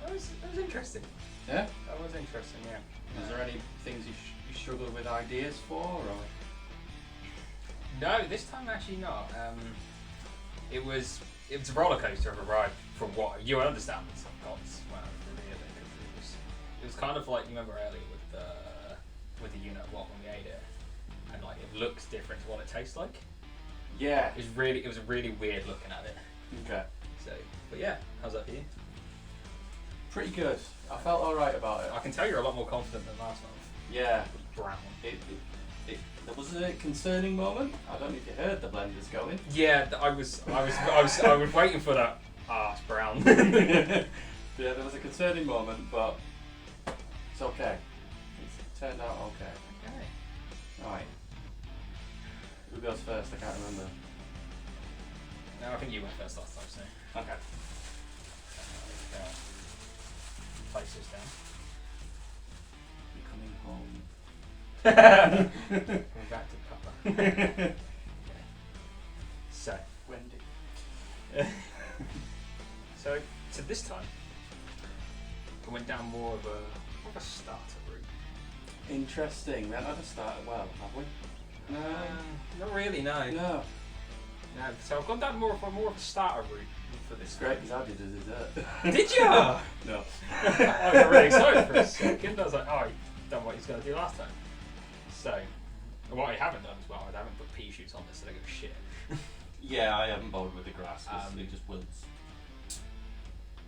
That was interesting. Yeah? That was interesting, yeah. Was there any things you struggled with ideas for, or? No, this time actually not. It was a roller coaster of a ride from what you understand this I've got when I was reviewing it, because it was kind of like, you remember earlier with the unit what when we ate it, and like it looks different to what it tastes like. Yeah. It was really weird looking at it. Okay. So, but yeah, how's that for you? Pretty good. I felt alright about it. I can tell you're a lot more confident than last month. Yeah. Brown. There was a concerning moment. I don't know if you heard the blenders going. Yeah, I was waiting for that. It's brown. Yeah, there was a concerning moment, but it's okay. It's turned out okay. Okay. Right. Who goes first? I can't remember. No, I think you went first last time, so. Okay. Place this down. You're coming home. We're back to Papa. Okay. So. Wendy. So this time, I went down more of a starter route. Interesting. We haven't had a start well, have we? Not really, no. No. No. So I've gone down more of a starter route for this. It's great because I did a dessert. Did you? No. I was really excited for a second. I was like, oh, he's done what he's going to do last time. So, what I haven't done as well, I haven't put pea shoots on this so they go shit. Yeah, I haven't bothered with the grass because it just wilts.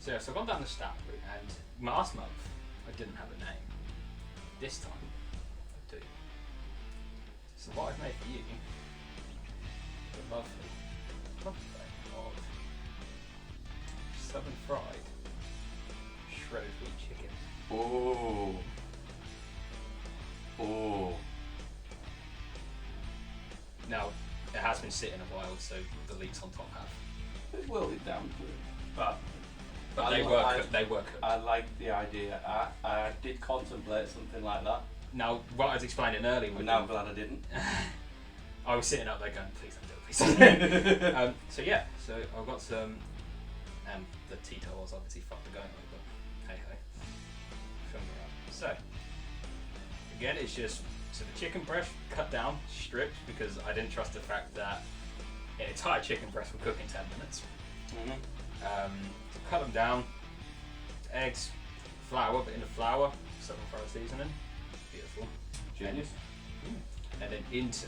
So I've gone down the starter route, and last month I didn't have a name. This time I do. So what I've made for you, the lovely of southern fried shredded wheat chicken. Oh. Oh. Now, it has been sitting a while, so the leeks on top have. It wilted down to it. But they were cooked. I like the idea. I did contemplate something like that. Now, what I was explaining earlier, But now I'm glad I didn't. I was sitting up there going, please don't do it, please. So yeah, so I've got some, the Tito was obviously fucked the going on, but hey ho. Finger up. So, again, it's just, so the chicken breast cut down, stripped, because I didn't trust the fact that an entire chicken breast would cook in 10 minutes. Cut them down, eggs, flour, but in the flour, southern fried seasoning, beautiful. Genius. And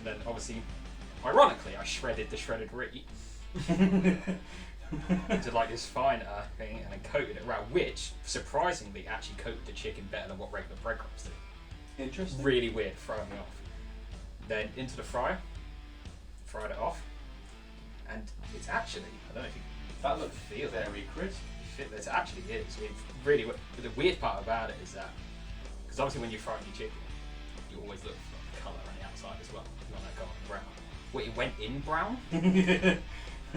then obviously, ironically, I shredded the shredded wheat into like this finer thing, and then coated it around, which surprisingly actually coated the chicken better than what regular breadcrumbs do. Interesting. Really weird, throwing me off. Then into the fryer, fried it off, and it's actually, I don't know if you That looks feel very crisp. it actually is. It really. But the weird part about it is that, because obviously when you fry your chicken, you always look for the colour on the outside as well. You want that golden brown. Well, it went in brown.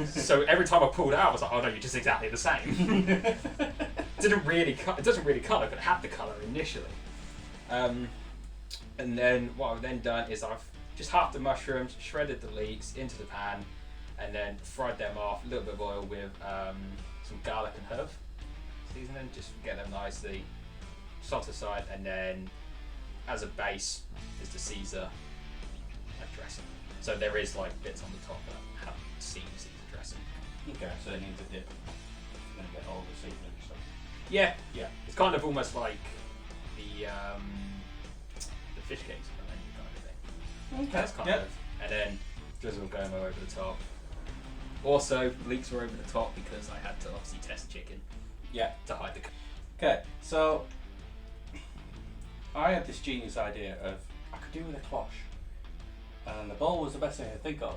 So every time I pulled it out, I was like, oh no, you're just exactly the same. It doesn't really colour, but it had the colour initially. And then what I've then done is I've just halved the mushrooms, shredded the leeks into the pan, and then fried them off, a little bit of oil with some garlic and herb seasoning, just get them nicely salt aside, and then as a base is the Caesar dressing. So there is like bits on the top that haven't seen Caesar dressing. Okay, so it needs a dip. You're gonna get all the seasoning and stuff. Yeah, Yeah. it's kind of almost like the fish cakes on the menu kind of thing. Okay. That's kind Yep. of, and then drizzle gomo over the top. Also, leeks were over the top because I had to obviously test chicken Yeah. to hide the. Okay, so I had this genius idea of I could do with a cloche, and the bowl was the best thing I could think of,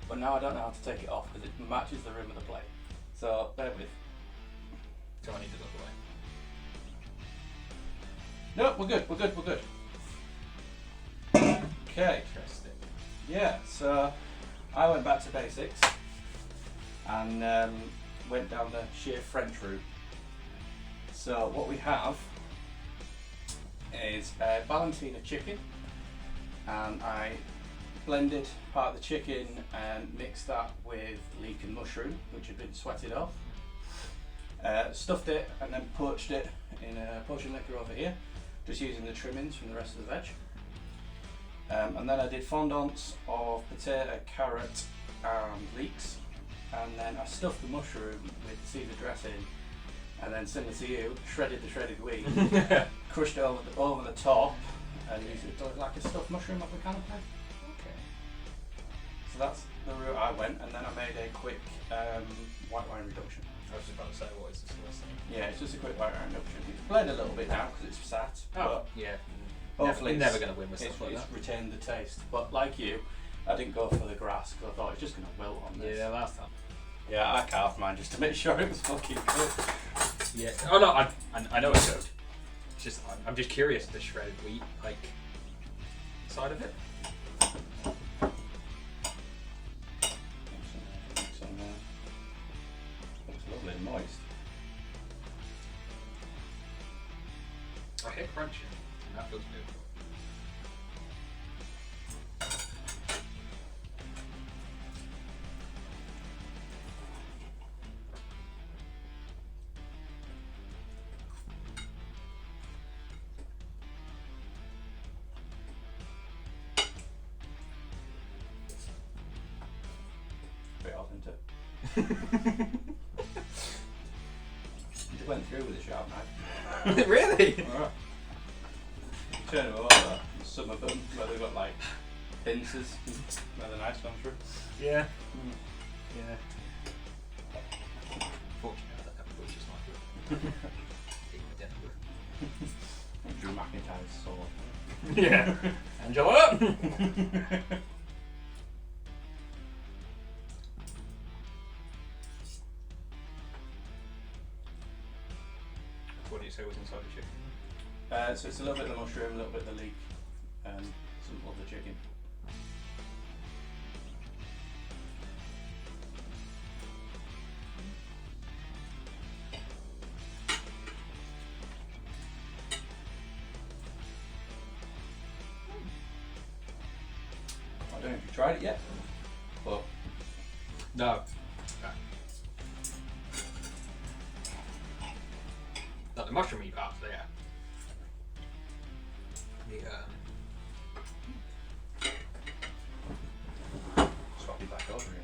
but now I don't know how to take it off because it matches the rim of the plate. So bear with. So I need to look away. No, we're good. Okay. Interesting. Yeah. So I went back to basics and went down the sheer French route. So what we have is a Valentina chicken, and I blended part of the chicken and mixed that with leek and mushroom, which had been sweated off. Stuffed it and then poached it in a poaching liquor over here, just using the trimmings from the rest of the veg. And then I did fondants of potato, carrot and leeks, and then I stuffed the mushroom with Caesar dressing, and then similar to you, shredded the shredded wheat, crushed it over the top, and used it like a stuffed mushroom off the canopy. Okay. So that's the route I went, and then I made a quick white wine reduction. I was just about to say, what is this last thing? Yeah, it's just a quick white wine reduction. It's bled a little bit now because it's sat, but Yeah. hopefully You're never going to win with it's stuff like that. retained the taste. But like you, I didn't go for the grass because I thought it's just going to wilt on this. Yeah, last time. Yeah, I carved mine just to make sure it was fucking good. Yeah. Oh no, I know it's good. It's just I'm just curious the shredded wheat like side of it. Looks lovely and moist. I hit crunching, and that feels good. Bit odd, isn't it? It went through with a sharp knife. Really? Alright. Turn them over, some of them where they've got like pincers where the knives come through. Yeah. Yeah. Fortunately, I don't have a butcher's knife. Eat my dinner with. Drew McIntyre's sword. Yeah. Angela. What do you say was inside the chicken? So it's a little bit of the mushroom, a little bit of the leek, and some of the chicken. I don't know if you've tried it yet, but No. Not the mushroomy part, so yeah. The swap it back over here.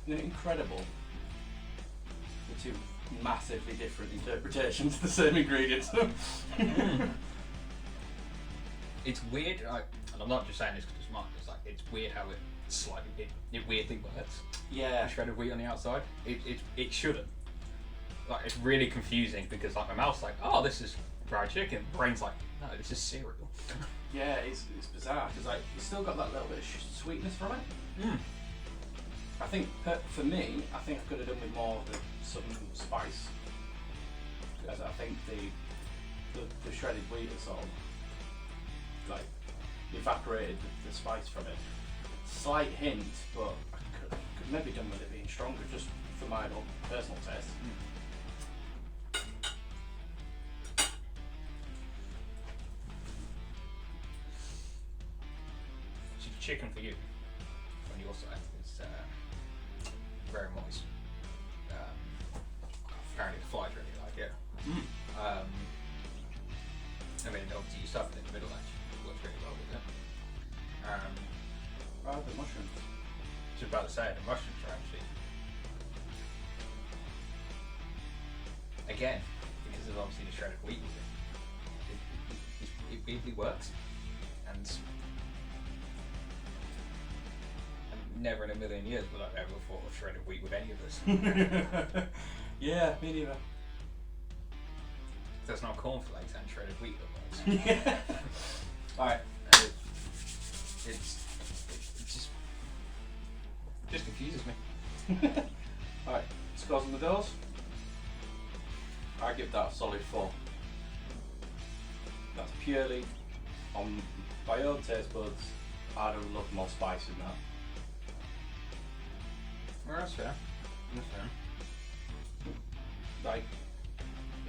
Isn't it incredible? The two massively different interpretations of the same ingredients. It's weird, and I'm not just saying this because it's mine. It's like it's weird how it weirdly works. Yeah. Shredded wheat on the outside. It shouldn't. Like it's really confusing because like my mouth's like, oh, this is fried chicken. Brain's like, no, this is cereal. Yeah, it's bizarre because like it's still got that little bit of sweetness from it. Mm. I think for me, I think I could have done with more of the southern spice, because I think the shredded wheat has sort of like evaporated the spice from it. Slight hint, but I could maybe done with it being stronger, just for my own personal taste. So the chicken for you on your side is very moist. Apparently the flies really like it. say, the mushrooms are actually, again, because of obviously the shredded wheat with it weirdly works, and never in a million years would I ever thought of shredded wheat with any of this. Yeah, me neither. There's not cornflakes and shredded wheat that works. Yeah. Alright. It just confuses me. Alright, scores on the doors. I give that a solid 4. That's purely on my own taste buds. I'd have loved more spice in that. Well, that's fair. That's fair. Like,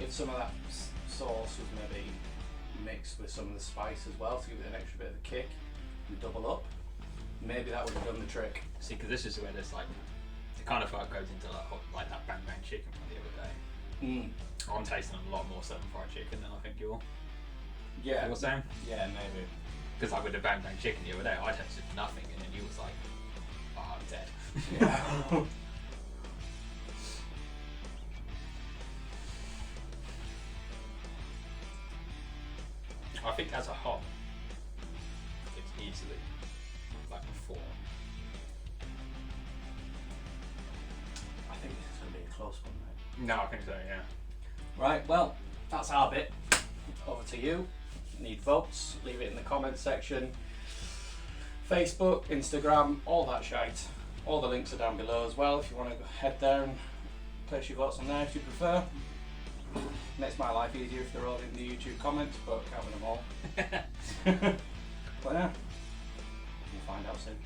if some of that sauce was maybe mixed with some of the spice as well to give it an extra bit of a kick and double up, maybe that would have done the trick. See, because this is where there's like, the kind of fart goes into like that bang bang chicken from the other day. I'm tasting a lot more southern fried chicken than I think you're. Yeah. You're saying? Yeah, maybe. Because like with the bang bang chicken the other day, I tasted nothing, and then you was like, "Oh, I'm dead." Yeah. I think as a whole, it's easily like a 4. I think this is going to be a close one, mate. No, I think so. Yeah. Right, well, that's our bit. Over to you. Need votes, leave it in the comments section. Facebook, Instagram, all that shite. All the links are down below as well if you want to head there and place your votes on there if you prefer. Makes my life easier if they're all in the YouTube comments, but I can't win them all. But yeah, we'll find out soon.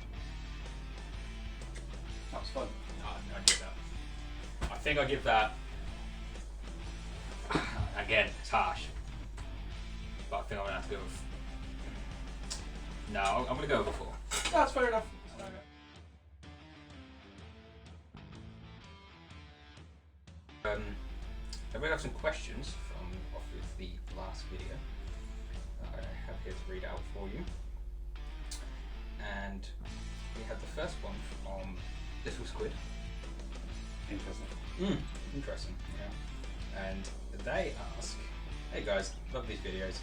That was fun. I give that. I think I give that. Again, it's harsh, but I think I'm gonna have to go with. No, I'm gonna go with a 4. That's fair enough. And we have some questions from off of the last video that I have here to read out for you. And we have the first one from Little Squid. Interesting. Interesting, yeah. And they ask, "Hey guys, love these videos.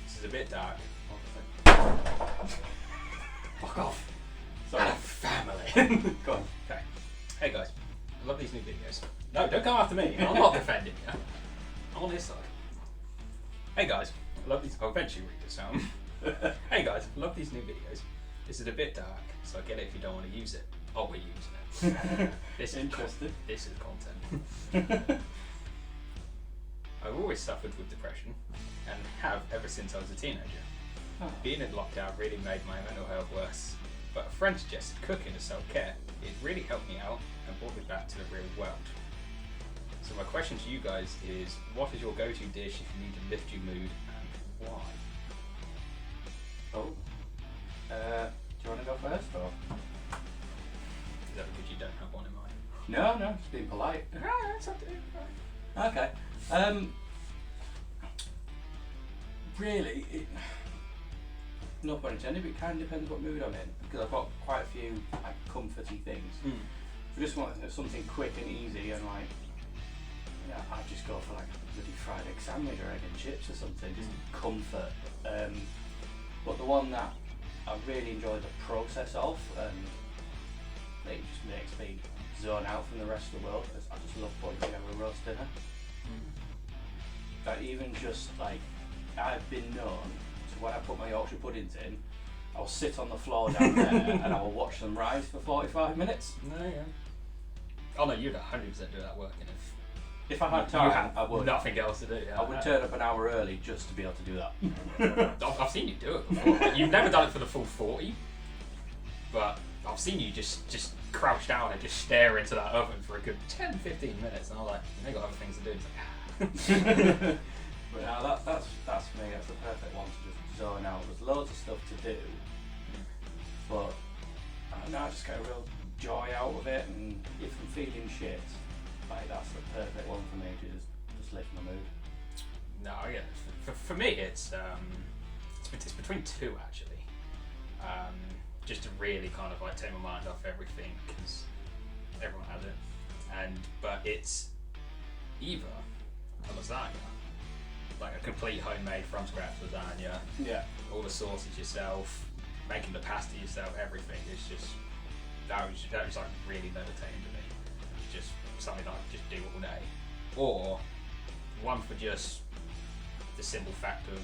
This is a bit dark." Fuck off. Sorry. Family. Go on. Okay. "Hey guys, I love these new videos." No, don't come after me. I'm not defending you. I'm on this side. "Hey guys, I love these. I'll eventually read this out. Hey guys, I love these new videos. This is a bit dark, so I get it if you don't want to use it. Oh, we're using it. This is Interested. This is content. I've always suffered with depression, and have ever since I was a teenager. Oh. Being in lockdown really made my mental health worse, but a friend suggested cooking as self-care. It really helped me out and brought me back to the real world. So my question to you guys is, what is your go-to dish if you need to lift your mood, and why?" Oh. Do you want to go first, or? Is that because you don't have one in mind? No, just being polite. Ah, it's up to you. Okay. Really, no pun intended, but it kind of depends what mood I'm in, because I've got quite a few like comforty things. If I just want something quick and easy, and like, yeah, I'd just go for like a bloody fried egg sandwich or egg and chips or something, just comfort. But the one that I really enjoy the process of, and it just makes me zone out from the rest of the world, is I just love putting together a roast dinner. Like, even just like, I've been known to, when I put my Yorkshire puddings in, I'll sit on the floor down there and I'll watch them rise for 45 minutes. No, yeah. Oh no, you'd 100% do that working If I had you time, have I would. nothing else to do. Yeah, I would turn up an hour early just to be able to do that. I've seen you do it before. You've never done it for the full 40, but I've seen you just crouch down and just stare into that oven for a good 10-15 minutes, and I'm like, "They got other things to do." It's like, But no, that's for me. That's the perfect one to just zone out. There's loads of stuff to do, but I don't know, I just get a real joy out of it. And if I'm feeling shit, like, that's the perfect one for me to just lift my mood. No, yeah. For me, it's between two actually. just to really kind of like take my mind off everything, because everyone has it. But it's either a lasagna, like a complete homemade from scratch lasagna, Yeah. all the sauces yourself, making the pasta yourself, everything. It's just that was like really meditating to me. It's just something I could just do all day. Or one for just the simple fact of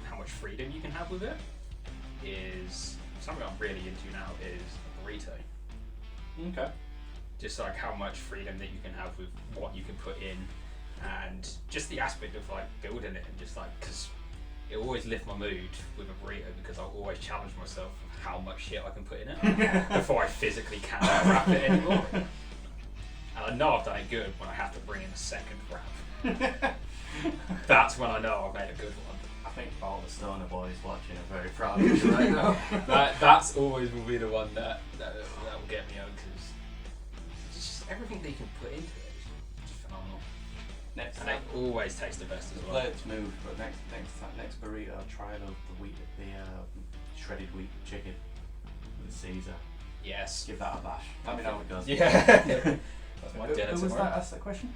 how much freedom you can have with it is something I'm really into now is a burrito. Okay. Just like how much freedom that you can have with what you can put in, and just the aspect of like building it, and just like, because it always lifts my mood with a burrito, because I always challenge myself of how much shit I can put in it before I physically cannot wrap it anymore. And I know I've done it good when I have to bring in a second wrap. That's when I know I've made a good one. I think all the stoner boys watching are very proud of you right now. That's always will be the one that will get me on, because it's just everything they can put into it is just phenomenal. Next And time, they always taste the best as well. let's move. But next burrito, try the shredded wheat chicken with Caesar. Yes. Give that a bash. Let me know how it goes. Yeah. That's my dinner Who was tomorrow. that? Asked that question.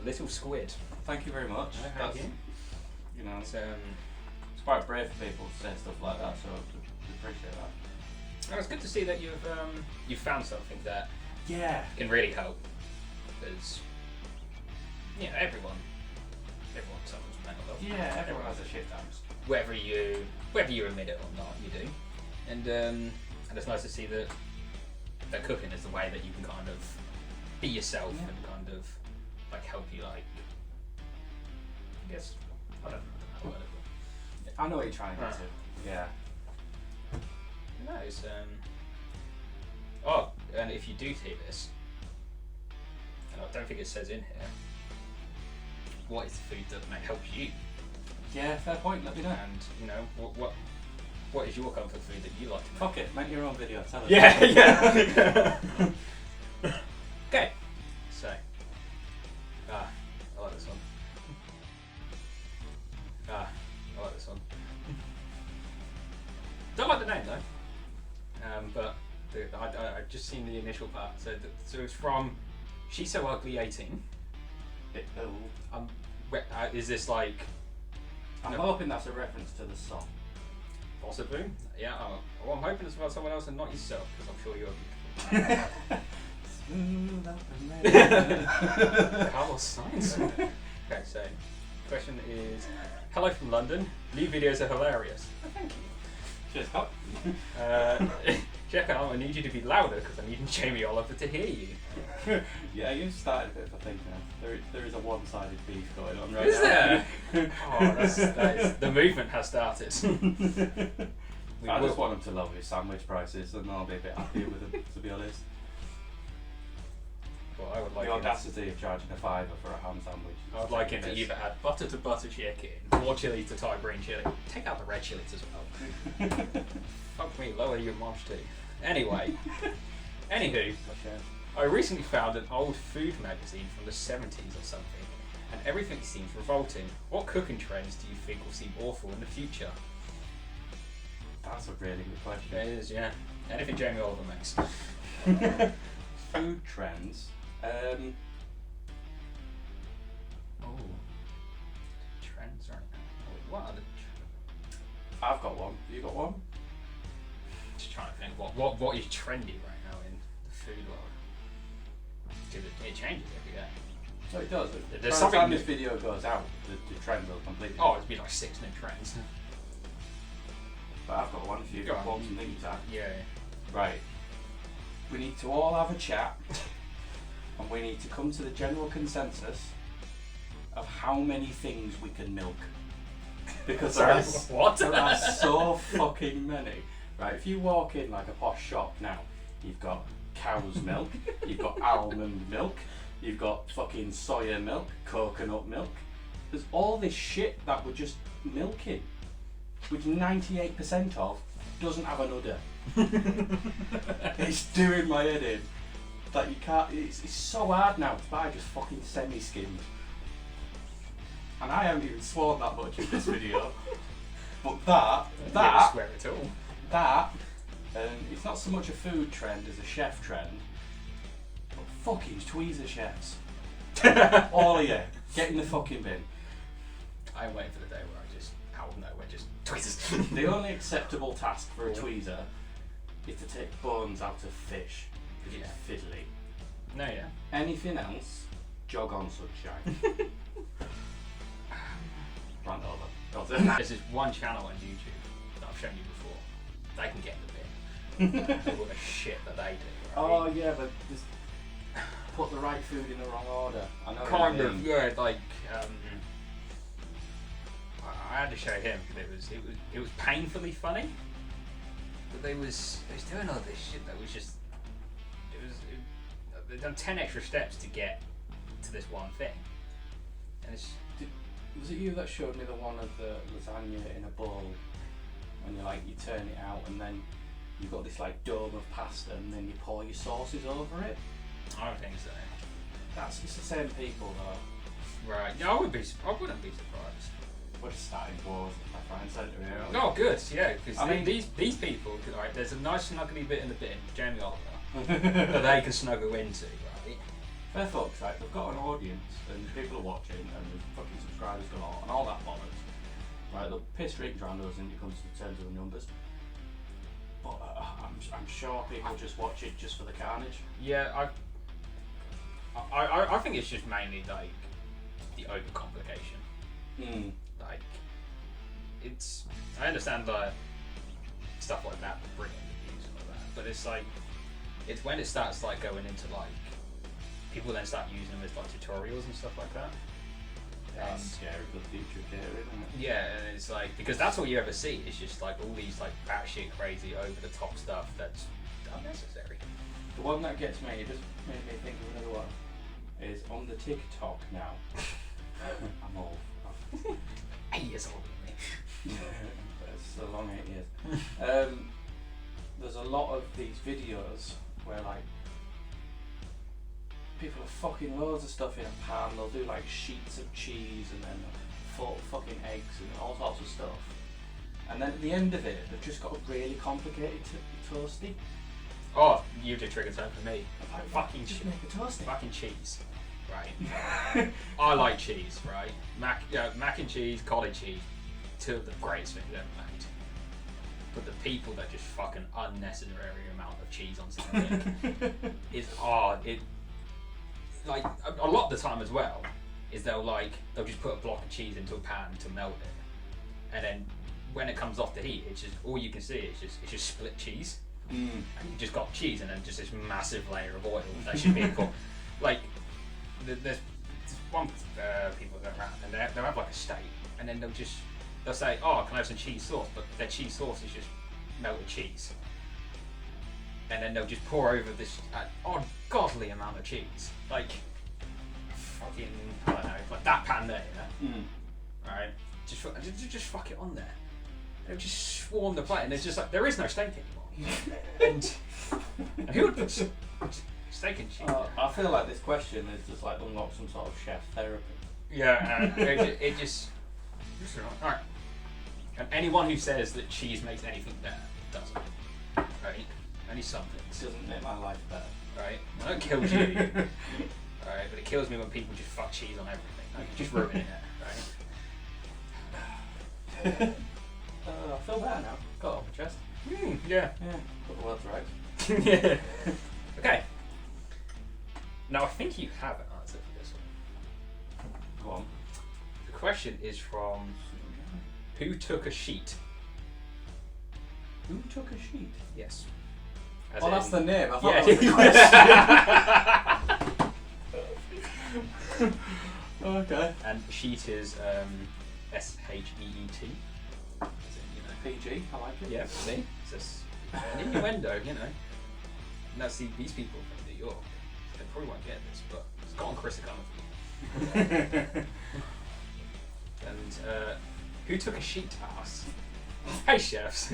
Little squid. Thank you very much. Thank That's, you. you know, It's, it's quite brave for people to say stuff like that, so I appreciate that. it's good to see that you've found something that Yeah. can really help, because everyone suffers from mental health. Yeah, everyone has a shit times. Whether you admit it or not, you do. And it's nice to see that cooking is the way that you can kind of be yourself and kind of like help you, like, I guess, I don't know how to word it. I know what you're trying to Right. get to. Yeah. No, it's and if you do take this, and I don't think it says in here, what is the food that may help you? Yeah, fair point. Let me know. And what is your comfort food that you like to make? Fuck it, make your own video. Tell us. Yeah. Okay. So, I like this one. I like this one. Don't like the name though. But I've just seen the initial part. So it's from She's So Ugly 18. Is this like? I'm No. hoping that's a reference to the song. Possibly. Yeah. I'm hoping it's about someone else and not yourself, because I'm sure you're. Smooth up and Carlos Sainz. Okay, so question is, hello from London. New videos are hilarious. Oh, thank you. Cheers, Hop. Check out, I need you to be louder because I need Jamie Oliver to hear you. Yeah, you've started a bit of a thing now. There is a one-sided beef going on right Is now. there? That is, the movement has started. I just want them to love his sandwich prices, and I'll be a bit happier with them, to be honest. Well, I would like The him, audacity of charging a £5 for a ham sandwich. I would like him to either add butter to butter chicken, or chili to Thai green chili. Take out the red chilies as well. Fuck me, lower your march too. Anyway, anywho, I recently found an old food magazine from the 70s or something, and everything seems revolting. What cooking trends do you think will seem awful in the future? That's a really good It question. is, yeah. Anything Jamie Oliver makes. Food trends. Oh, trends right now. What are the? I've got one. You got one? Just trying to think what is trendy right now in the food world. Because it changes every day. So it does. There's By the something time new. this video goes out, the trend will completely. Oh, it'd be like 6 new trends. But I've got one if you Go got on. one thing to add. Yeah. Right. We need to all have a chat, and we need to come to the general consensus of how many things we can milk. Because there Sorry, are, what? there are so fucking many. Right, if you walk in like a posh shop now, you've got cow's milk, you've got almond milk, you've got fucking soya milk, coconut milk. There's all this shit that we're just milking, which 98% of doesn't have an udder. It's doing my head in. Like you can't. It's so hard now to buy just fucking semi-skimmed. And I haven't even sworn that much in this video. But Never swear at all. that And it's not so much a food trend as a chef trend, but fucking tweezer chefs. All of you, get in the fucking bin. I'm waiting for the day where I just, out of nowhere, just tweezers. The only acceptable task for a tweezer is to take bones out of fish, because it's fiddly. No, yeah. Anything else, jog on sunshine. Run over. There's this one channel on YouTube that I've shown you before. They can get in the bin. All the shit that they do. Right? Oh yeah, but just put the right food in the wrong order. I know Kind what you of, mean. yeah. Like, I had to show him because it was painfully funny. But they was doing all this shit that was just they've done 10 extra steps to get to this one thing. And it's Was it you that showed me the one of the lasagna in a bowl when you turn it out and then you've got this like dome of pasta and then you pour your sauces over it? I don't think so. It's the same people though. Right. No, I wouldn't be surprised. We're just starting wars left, right and centre here. No, good, yeah, because I mean- these people, right, there's a nice snuggly bit in the bin, Jamie Oliver, that they can snuggle into, right? Fair folks, right, they've got an audience and people are watching and there's fucking subscribers galore and all that bollocks. Right, they'll piss rings around us when it comes to terms of the numbers. But I'm sure people just watch it just for the carnage. Yeah, I think it's just mainly like the overcomplication. Like, it's, I understand like stuff like that, the brilliant reviews and all that, but it's like, it's when it starts like going into like, people then start using them as like tutorials and stuff like that. That's scary for the future of catering, isn't it? Yeah, and it's like, because that's all you ever see, is just like all these like batshit crazy over the top stuff that's unnecessary. The one that gets me, it just made me think of another one, is on the TikTok now. I'm old. 8 years older than me. It's a long 8 years. There's a lot of these videos where like people are fucking loads of stuff in a pan. They'll do like sheets of cheese and then fucking eggs and all sorts of stuff. And then at the end of it, they've just got a really complicated toasty. Oh, you did trigger something for me. I'm like, Fucking just cheese. make a toasty. Fucking cheese. Right. I like cheese, right? Mac and cheese, cottage cheese, two of the greatest things ever made. But the people that just fucking unnecessary amount of cheese on something is like a lot of the time as well is they'll just put a block of cheese into a pan to melt it, and then when it comes off the heat, it's just all you can see is just split cheese, and you just got cheese and then just this massive layer of oil that should be put like. There's one people that go around and they'll have like a steak and then they'll say, oh, can I have some cheese sauce? But their cheese sauce is just melted cheese. And then they'll just pour over this ungodly amount of cheese. Like, fucking, I don't know, like that pan there, yeah? Right? Just fuck it on there. They'll just swarm the plate and it's just like, there is no steak anymore. and who would put steak and cheese? I feel like this question is just like unlock some sort of chef therapy. Yeah, it just alright. And anyone who says that cheese makes anything better doesn't. Right? Only some It things. doesn't make my life better. Right? I know it kills you. Alright, but it kills me when people just fuck cheese on everything. Like, just ruining it, right? I feel better now. Got it off my chest. Yeah. Yeah. Got the words right. Yeah. Okay. Now I think you have an answer for this one. Go on. The question is from who took a sheet? Who took a sheet? Yes. Oh, that's the name. I thought Yeah. that was the question. Okay. And sheet is S-H-E-E-T. PG. I like it. Yeah, see? It's just an innuendo, you know. Now see, these people from New York, they probably won't get this, but it's got on Chris Economy. And who took a sheet to us? Hey chefs.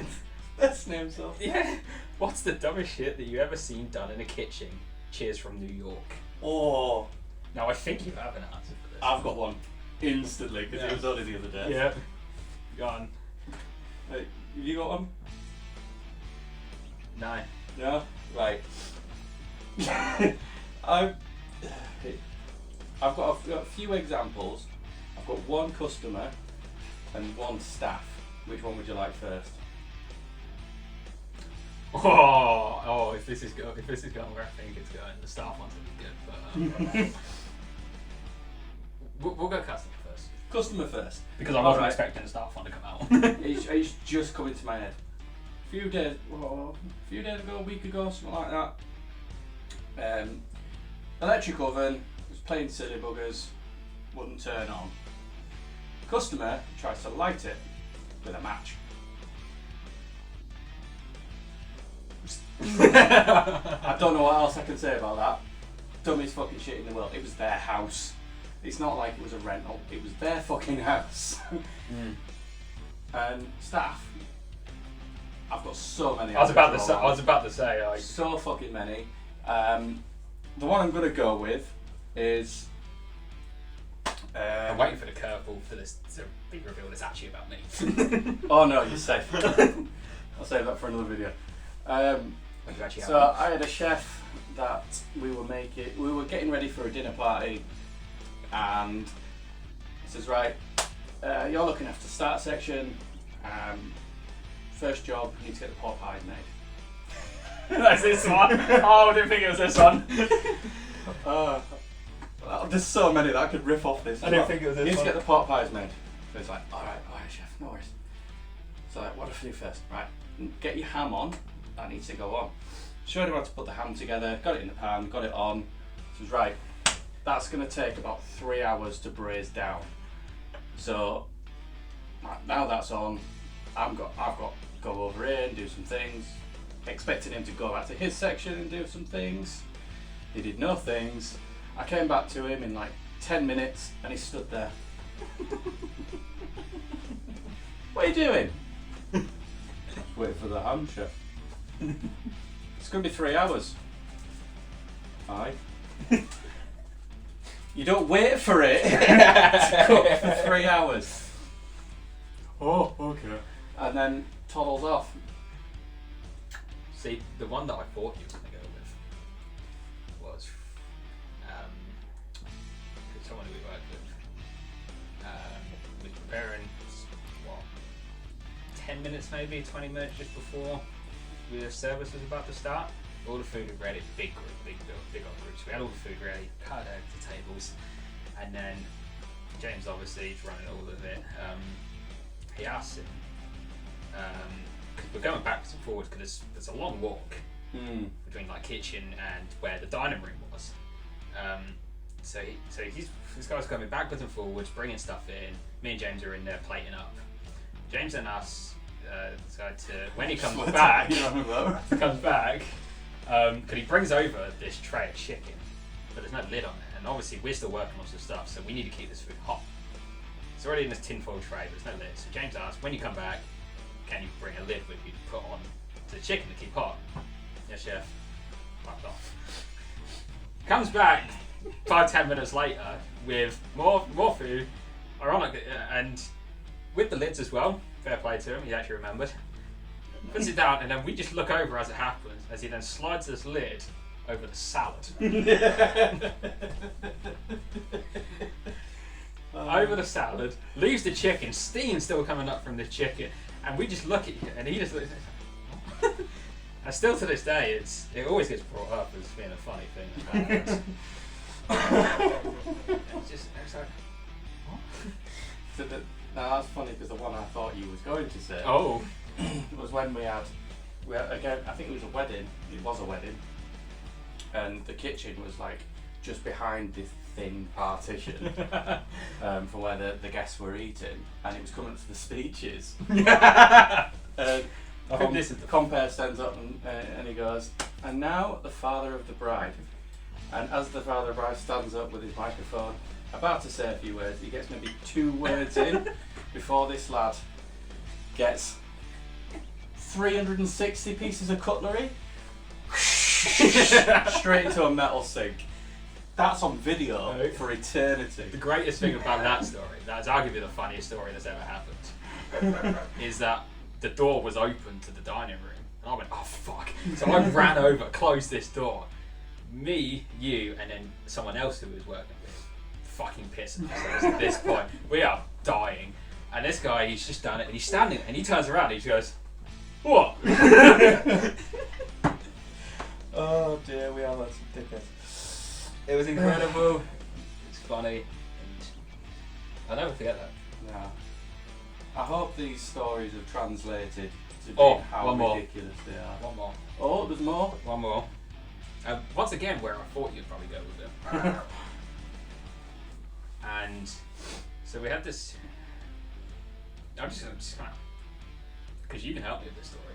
Best name so. Yeah. What's the dumbest shit that you ever seen done in a kitchen? Cheers from New York. Oh, Now I think you have an answer for this. I've got one instantly because it was only the other day. Yeah. Go on. Hey, have you got one? No. No? Right. I've got a few examples. I've got one customer and one staff. Which one would you like first? If this is going where I think it's going, the staff one's gonna be good. But we'll go customer first. Customer first. Because I wasn't Alright. expecting the staff one to come out. It's just coming to my head. A few days ago, a week ago, something like that. Electric oven was playing silly buggers, wouldn't turn on. Customer tries to light it with a match. I don't know what else I can say about that. Dumbest fucking shit in the world. It was their house. It's not like it was a rental. It was their fucking house. And staff. I've got so many. I was about to say. So fucking many. The one I'm gonna go with is. I'm waiting for the curveball for this to be revealed. It's actually about me. Oh no, you're safe. I'll save that for another video. So I had a chef that we were getting ready for a dinner party, and he says, right, you're looking after the start section, first job, you need to get the pork pies made. That's this one. Oh, I didn't think it was this one. Well, there's so many that I could riff off this. I didn't think it was this You need one. to get the pork pies made. So he's like, alright, chef, no worries. So like, what do I do first? Right, get your ham on. That needs to go on. Showed him how to put the ham together, got it in the pan, got it on. So he's right, that's going to take about 3 hours to braise down. So now that's on, I've got to go over here and do some things. Expecting him to go back to his section and do some things. He did no things. I came back to him in like 10 minutes and he stood there. What are you doing? Waiting for the ham, chef. It's going to be 3 hours. Aye. You don't wait for it to cook for 3 hours. Oh, okay. And then toddles off. See, the one that I thought you were going to go with was someone who we worked with. Was preparing, 10 minutes maybe, 20 minutes just before the service was about to start. All the food was ready, big old groups. We had all the food ready, cut out the tables, and then James obviously is running all of it. He asked him, cause we're going backwards and forwards because there's a long walk between like kitchen and where the dining room was. So this guy's coming backwards and forwards, bringing stuff in. Me and James are in there plating up. James and us decide to, when he comes back, because he brings over this tray of chicken, but there's no lid on it, and obviously we're still working on some stuff, so we need to keep this food hot. It's already in this tinfoil tray, but there's no lid. So James asks, when you come back, can you bring a lid with you to put on to the chicken to keep hot? Yes, chef. Fucked off. Comes back 5-10 minutes later with more food, ironically, and with the lids as well. Fair play to him, he actually remembered. Puts it down, and then we just look over as it happens, as he then slides this lid over the salad. Over the salad, leaves the chicken, steam still coming up from the chicken, and we just look at you, and he just looks. And still to this day, it always gets brought up as being a funny thing that happens. It's like, what? So that's funny because the one I thought you was going to say was when we had again, I think it was a wedding. It was a wedding, and the kitchen was like just behind this thin partition from where the guests were eating, and it was coming up to the speeches. I think this is the compere stands up and he goes, and now the father of the bride. And as the father of the bride stands up with his microphone, about to say a few words, he gets maybe 2 words in before this lad gets 360 pieces of cutlery straight into a metal sink. That's on video for eternity. The greatest thing about that story, that's arguably the funniest story that's ever happened, is that the door was open to the dining room, And I went, oh fuck. So I ran over, closed this door. Me, you, and then someone else who was working with, fucking pissing themselves at this point. We are dying. And this guy, he's just done it, and he's standing there, and he turns around and he just goes, what? Oh dear, we are lots of dickheads. It was incredible. It's funny. And I'll never forget that. Yeah. I hope these stories have translated to Oh, how one more. ridiculous they are. One more. Oh, there's more? One more. Once again, where I thought you'd probably go with it. And so we had this. I'm just kind of, because you can help me with this story,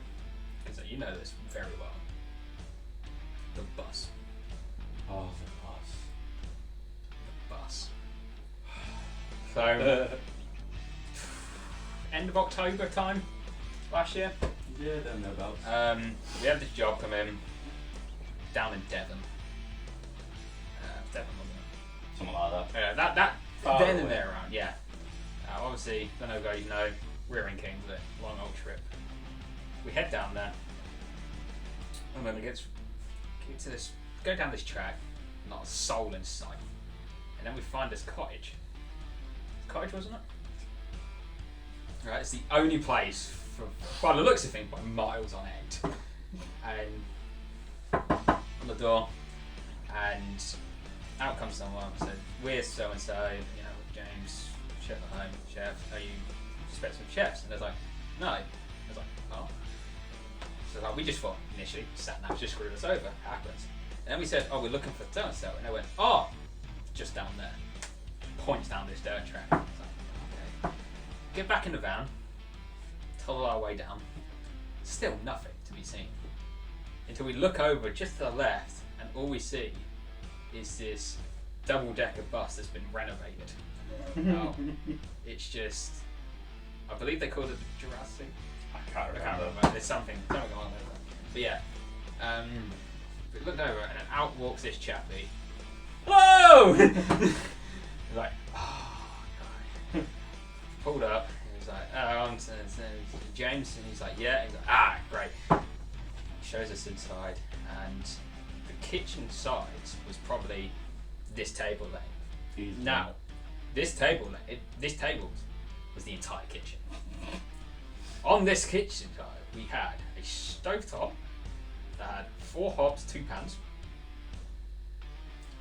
because you know this very well. The bus. Oh, The bus. So, end of October time last year. yeah, don't know about. We had this job come in down in Devon. Devon, wasn't it? Something like that. That Far then away. and there around, yeah. Obviously, don't know guys, you know, we're in Kingsley, long old trip. We head down there, and then we get to this, go down this track, not a soul in sight, and then we find this cottage. Cottage, wasn't it? Right, it's the only place, by the looks of things, by miles on end. And on the door, and out comes someone and said, we're so and so, you know, James, chef at home, chef, are you expect some chefs? And I was like, no. I was like, oh. So like, we just thought initially, sat nav just screwed us over, happens. And then we said, oh, we're looking for so and so, and they went, oh, just down there. Points down this dirt track. I was like, okay. Get back in the van, toddle our way down, still nothing to be seen. Until we look over just to the left, and all we see is this double-decker bus that's been renovated. Oh, it's just, I believe they called it the Jurassic. I can't I can't remember. There's something along there. But yeah, we looked over and then out walks this chappie. Hello! He's like, oh, no. Pulled up. He was like, oh, I'm James, and he's like, yeah. He's like, ah, great. He shows us inside, and the kitchen size was probably this table length. Easy. Now, this table was the entire kitchen. On this kitchen side, we had a stovetop that had 4 hobs, 2 pans,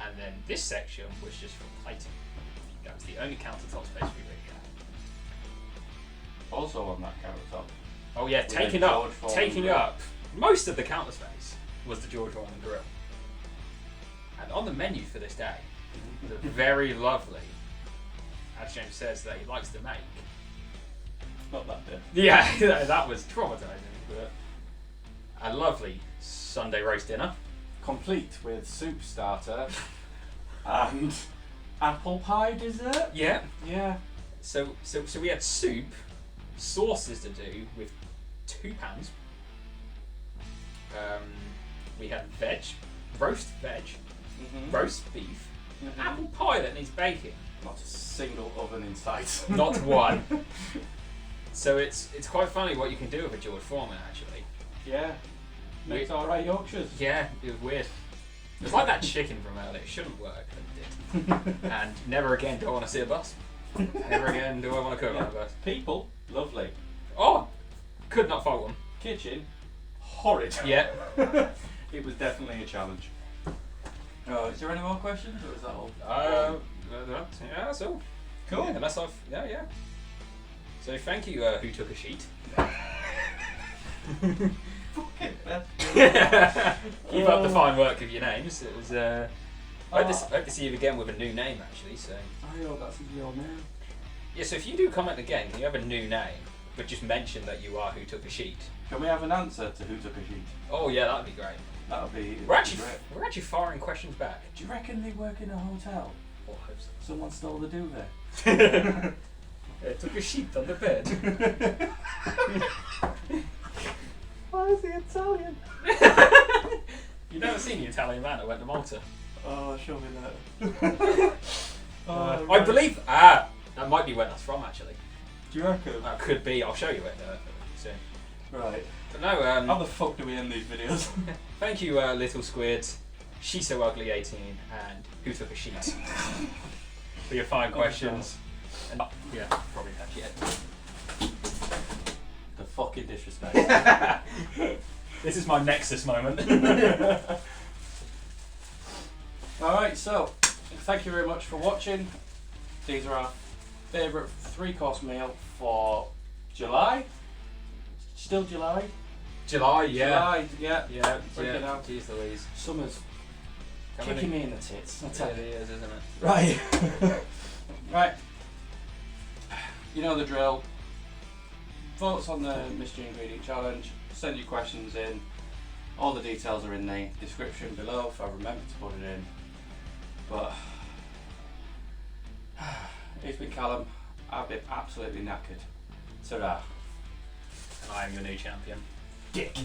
and then this section was just for plating. That was the only countertop space we really had. Also on that countertop. Oh yeah, With a taking George Foreman taking grill. up most of the counter space was the George Foreman grill. And on the menu for this day, the very lovely, as James says, that he likes to make. Not that bit. Yeah, that was traumatizing. But a lovely Sunday roast dinner. Complete with soup starter and apple pie dessert. Yeah. Yeah. So we had soup, sauces to do with 2 pans. We had veg, roast veg, roast beef, apple pie that needs baking. Not a single oven in sight. Not one. So it's quite funny what you can do with a George Foreman actually. Yeah. Makes alright Yorkshires. Yeah, it was weird. It was like that chicken from earlier. It shouldn't work, but it did. And never again do I want to see a bus. Never again do I want to cook on a bus. People, lovely. Oh, could not fault them. Kitchen, horrid. Yeah. It was definitely a challenge. Oh, is there any more questions, or is that all? Yeah, that's all. Cool. Yeah, unless I've, yeah. So thank you, who took a sheet. Keep up the fine work of your names. It was. I hope to see you again with a new name, actually. So. I hope that's your name. Yeah. So if you do comment again, can you have a new name, but just mention that you are who took a sheet? Can we have an answer to who took a sheet? Oh yeah, that'd be great. That'll be. We're actually great. firing questions back. Do you reckon they work in a hotel? Oh, I hope so. Someone stole the duvet. It took a sheet on the bed. Why is he Italian? You've never seen the Italian man that went to Malta? Oh, show me that. I right. believe that might be where that's from actually. Do you reckon? Could be. I'll show you it soon. Right. But no, How the fuck do we end these videos? thank you, Little Squid, She's So Ugly 18, and Who Took a Sheet for your fine questions. And yeah, probably that's it. The fucking disrespect. This is my Nexus moment. Alright, so thank you very much for watching. These are our favourite 3-course meal for July. Still July? July, yeah. July, yeah. Yeah, Bring it yeah. out. Jeez Louise. Summer's Coming kicking in. me in the tits. It really is, isn't it? Right. Right. You know the drill. Votes on the Mystery Ingredient Challenge. Send your questions in. All the details are in the description below if I remember to put it in. But it's been Callum. I've been absolutely knackered. Ta-ra. And I am your new champion. Dick.